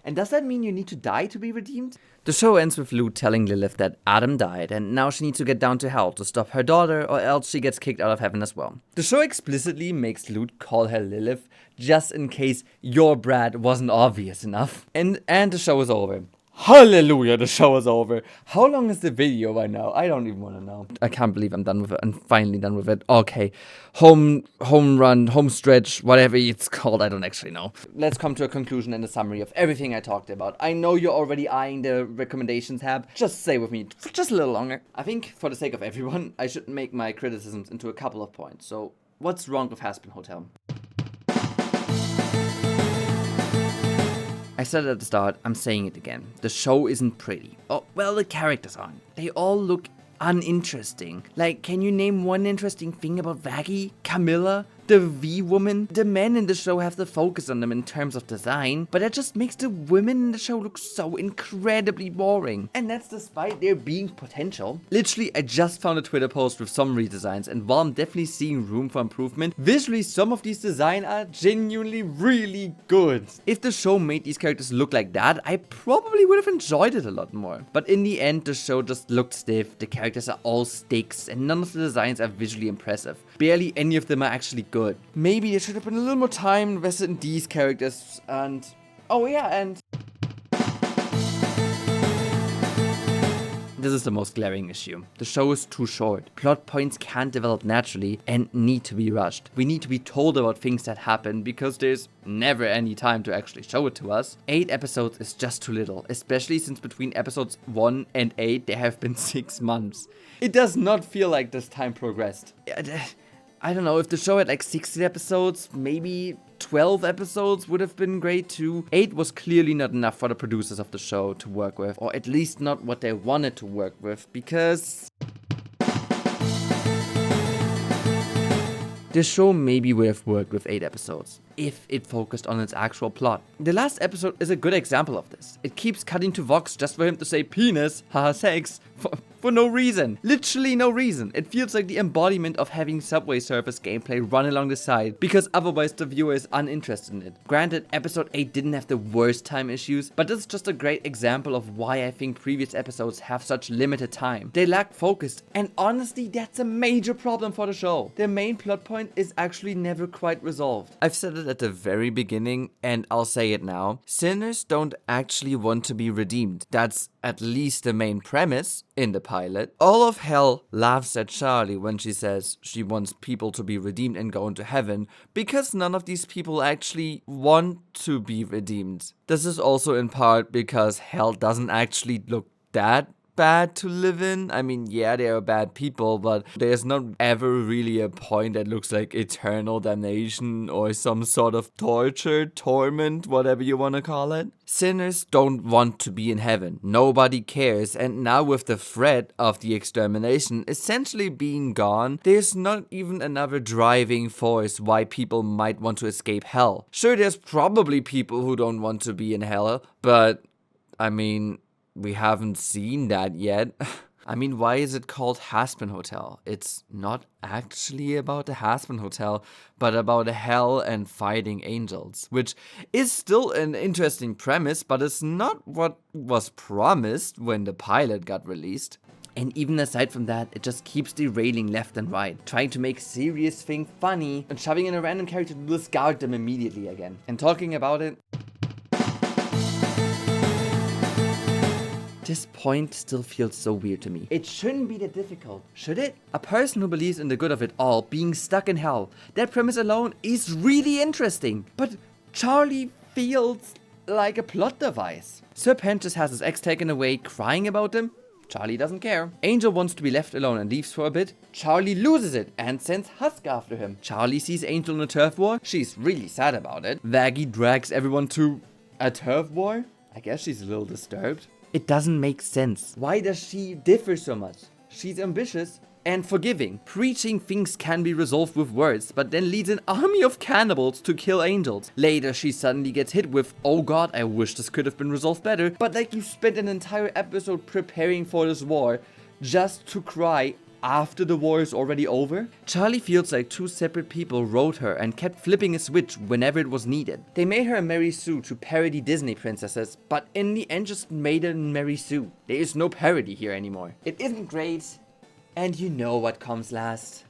And does that mean you need to die to be redeemed? The show ends with Lute telling Lilith that Adam died and now she needs to get down to hell to stop her daughter or else she gets kicked out of heaven as well. The show explicitly makes Lute call her Lilith just in case your Brad wasn't obvious enough. And the show is over. Hallelujah, the show is over. How long is the video by now? I don't even want to know. I can't believe I'm done with it. I'm finally done with it. Okay, home run, home stretch, whatever it's called. I don't actually know. Let's come to a conclusion and a summary of everything I talked about. I know you're already eyeing the recommendations tab. Just stay with me for just a little longer. I think for the sake of everyone, I should make my criticisms into a couple of points. So, what's wrong with Hazbin Hotel? I said it at the start, I'm saying it again. The show isn't pretty. Oh, well, the characters aren't. They all look uninteresting. Like, can you name one interesting thing about Vaggie, Camilla, the V-woman? The men in the show have the focus on them in terms of design, but that just makes the women in the show look so incredibly boring. And that's despite there being potential. Literally, I just found a Twitter post with some redesigns, and while I'm definitely seeing room for improvement, visually some of these designs are genuinely really good. If the show made these characters look like that, I probably would have enjoyed it a lot more. But in the end, the show just looked stiff, the characters are all sticks, and none of the designs are visually impressive. Barely any of them are actually good. Maybe there should have been a little more time invested in these characters and... Oh yeah, and... This is the most glaring issue. The show is too short. Plot points can't develop naturally and need to be rushed. We need to be told about things that happen because there's never any time to actually show it to us. 8 episodes is just too little, especially since between episodes 1 and 8 there have been 6 months. It does not feel like this time progressed. I don't know, if the show had like 16 episodes, maybe 12 episodes would have been great too. 8 was clearly not enough for the producers of the show to work with, or at least not what they wanted to work with, because... The show maybe would have worked with 8 episodes, if it focused on its actual plot. The last episode is a good example of this. It keeps cutting to Vox just for him to say penis, haha sex, for no reason. Literally no reason. It feels like the embodiment of having Subway Surfers gameplay run along the side, because otherwise the viewer is uninterested in it. Granted, episode 8 didn't have the worst time issues, but this is just a great example of why I think previous episodes have such limited time. They lack focus, and honestly, that's a major problem for the show. The main plot point is actually never quite resolved. I've said it at the very beginning, and I'll say it now. Sinners don't actually want to be redeemed. That's at least the main premise in the pilot. All of hell laughs at Charlie when she says she wants people to be redeemed and go into heaven, because none of these people actually want to be redeemed. This is also in part because hell doesn't actually look that bad to live in. I mean, yeah, they are bad people, but there's not ever really a point that looks like eternal damnation or some sort of torture, torment, whatever you want to call it. Sinners don't want to be in heaven. Nobody cares, and now with the threat of the extermination essentially being gone, there's not even another driving force why people might want to escape hell. Sure, there's probably people who don't want to be in hell, but I mean, we haven't seen that yet. I mean, why is it called Hazbin Hotel? It's not actually about the Hazbin Hotel, but about a hell and fighting angels, which is still an interesting premise, but it's not what was promised when the pilot got released. And even aside from that, it just keeps derailing left and right, trying to make serious things funny and shoving in a random character to discard them immediately again. And talking about it, this point still feels so weird to me. It shouldn't be that difficult, should it? A person who believes in the good of it all being stuck in hell, that premise alone is really interesting. But Charlie feels like a plot device. Sir Pentious has his ex taken away, crying about him. Charlie doesn't care. Angel wants to be left alone and leaves for a bit. Charlie loses it and sends Husk after him. Charlie sees Angel in a turf war. She's really sad about it. Vaggie drags everyone to a turf war. I guess she's a little disturbed. It doesn't make sense. Why does she differ so much? She's ambitious and forgiving, preaching things can be resolved with words, but then leads an army of cannibals to kill angels. Later, she suddenly gets hit with, oh god, I wish this could have been resolved better, but like you spent an entire episode preparing for this war just to cry after the war is already over? Charlie feels like two separate people wrote her and kept flipping a switch whenever it was needed. They made her a Mary Sue to parody Disney princesses, but in the end just made her Mary Sue. There is no parody here anymore. It isn't great. And you know what comes last.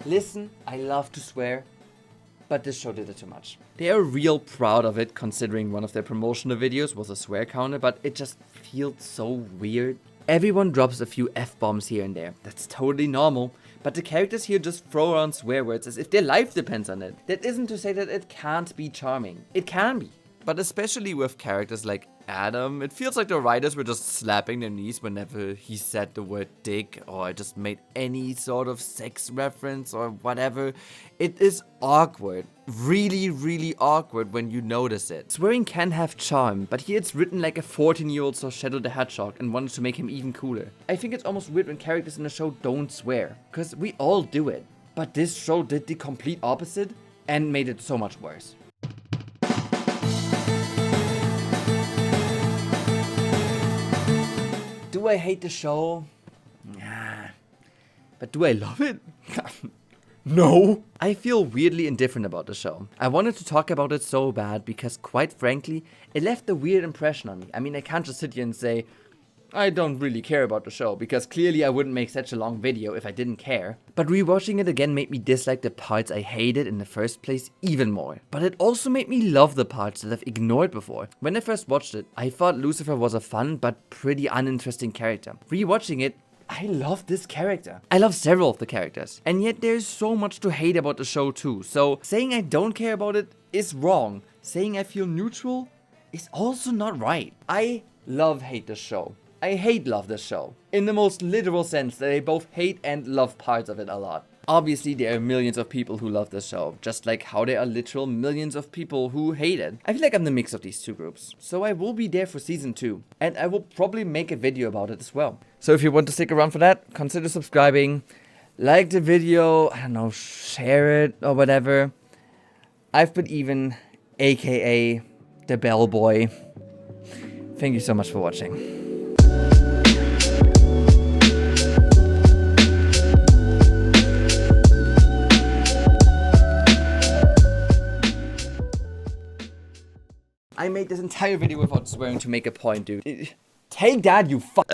Listen, I love to swear, but this show did it too much. They are real proud of it, considering one of their promotional videos was a swear counter, but it just feels so weird. Everyone drops a few F-bombs here and there. That's totally normal, but the characters here just throw around swear words as if their life depends on it. That isn't to say that it can't be charming. It can be. But especially with characters like Adam, it feels like the writers were just slapping their knees whenever he said the word dick or just made any sort of sex reference or whatever. It is awkward. Really, really awkward when you notice it. Swearing can have charm, but here it's written like a 14-year-old saw Shadow the Hedgehog and wanted to make him even cooler. I think it's almost weird when characters in the show don't swear, because we all do it. But this show did the complete opposite and made it so much worse. Do I hate the show? Nah. But do I love it? No. I feel weirdly indifferent about the show. I wanted to talk about it so bad because, quite frankly, it left a weird impression on me. I mean, I can't just sit here and say, I don't really care about the show, because clearly I wouldn't make such a long video if I didn't care. But rewatching it again made me dislike the parts I hated in the first place even more. But it also made me love the parts that I've ignored before. When I first watched it, I thought Lucifer was a fun but pretty uninteresting character. Rewatching it, I love this character. I love several of the characters. And yet there's so much to hate about the show too. So saying I don't care about it is wrong. Saying I feel neutral is also not right. I hate this show. I love this show. In the most literal sense that I both hate and love parts of it a lot. Obviously, there are millions of people who love this show, just like how there are literal millions of people who hate it. I feel like I'm the mix of these two groups. So I will be there for season 2, and I will probably make a video about it as well. So if you want to stick around for that, consider subscribing, like the video, I don't know, share it or whatever. I've been Even, aka the Bellboy. Thank you so much for watching. I made this entire video without swearing to make a point, dude. Take that, you fuck.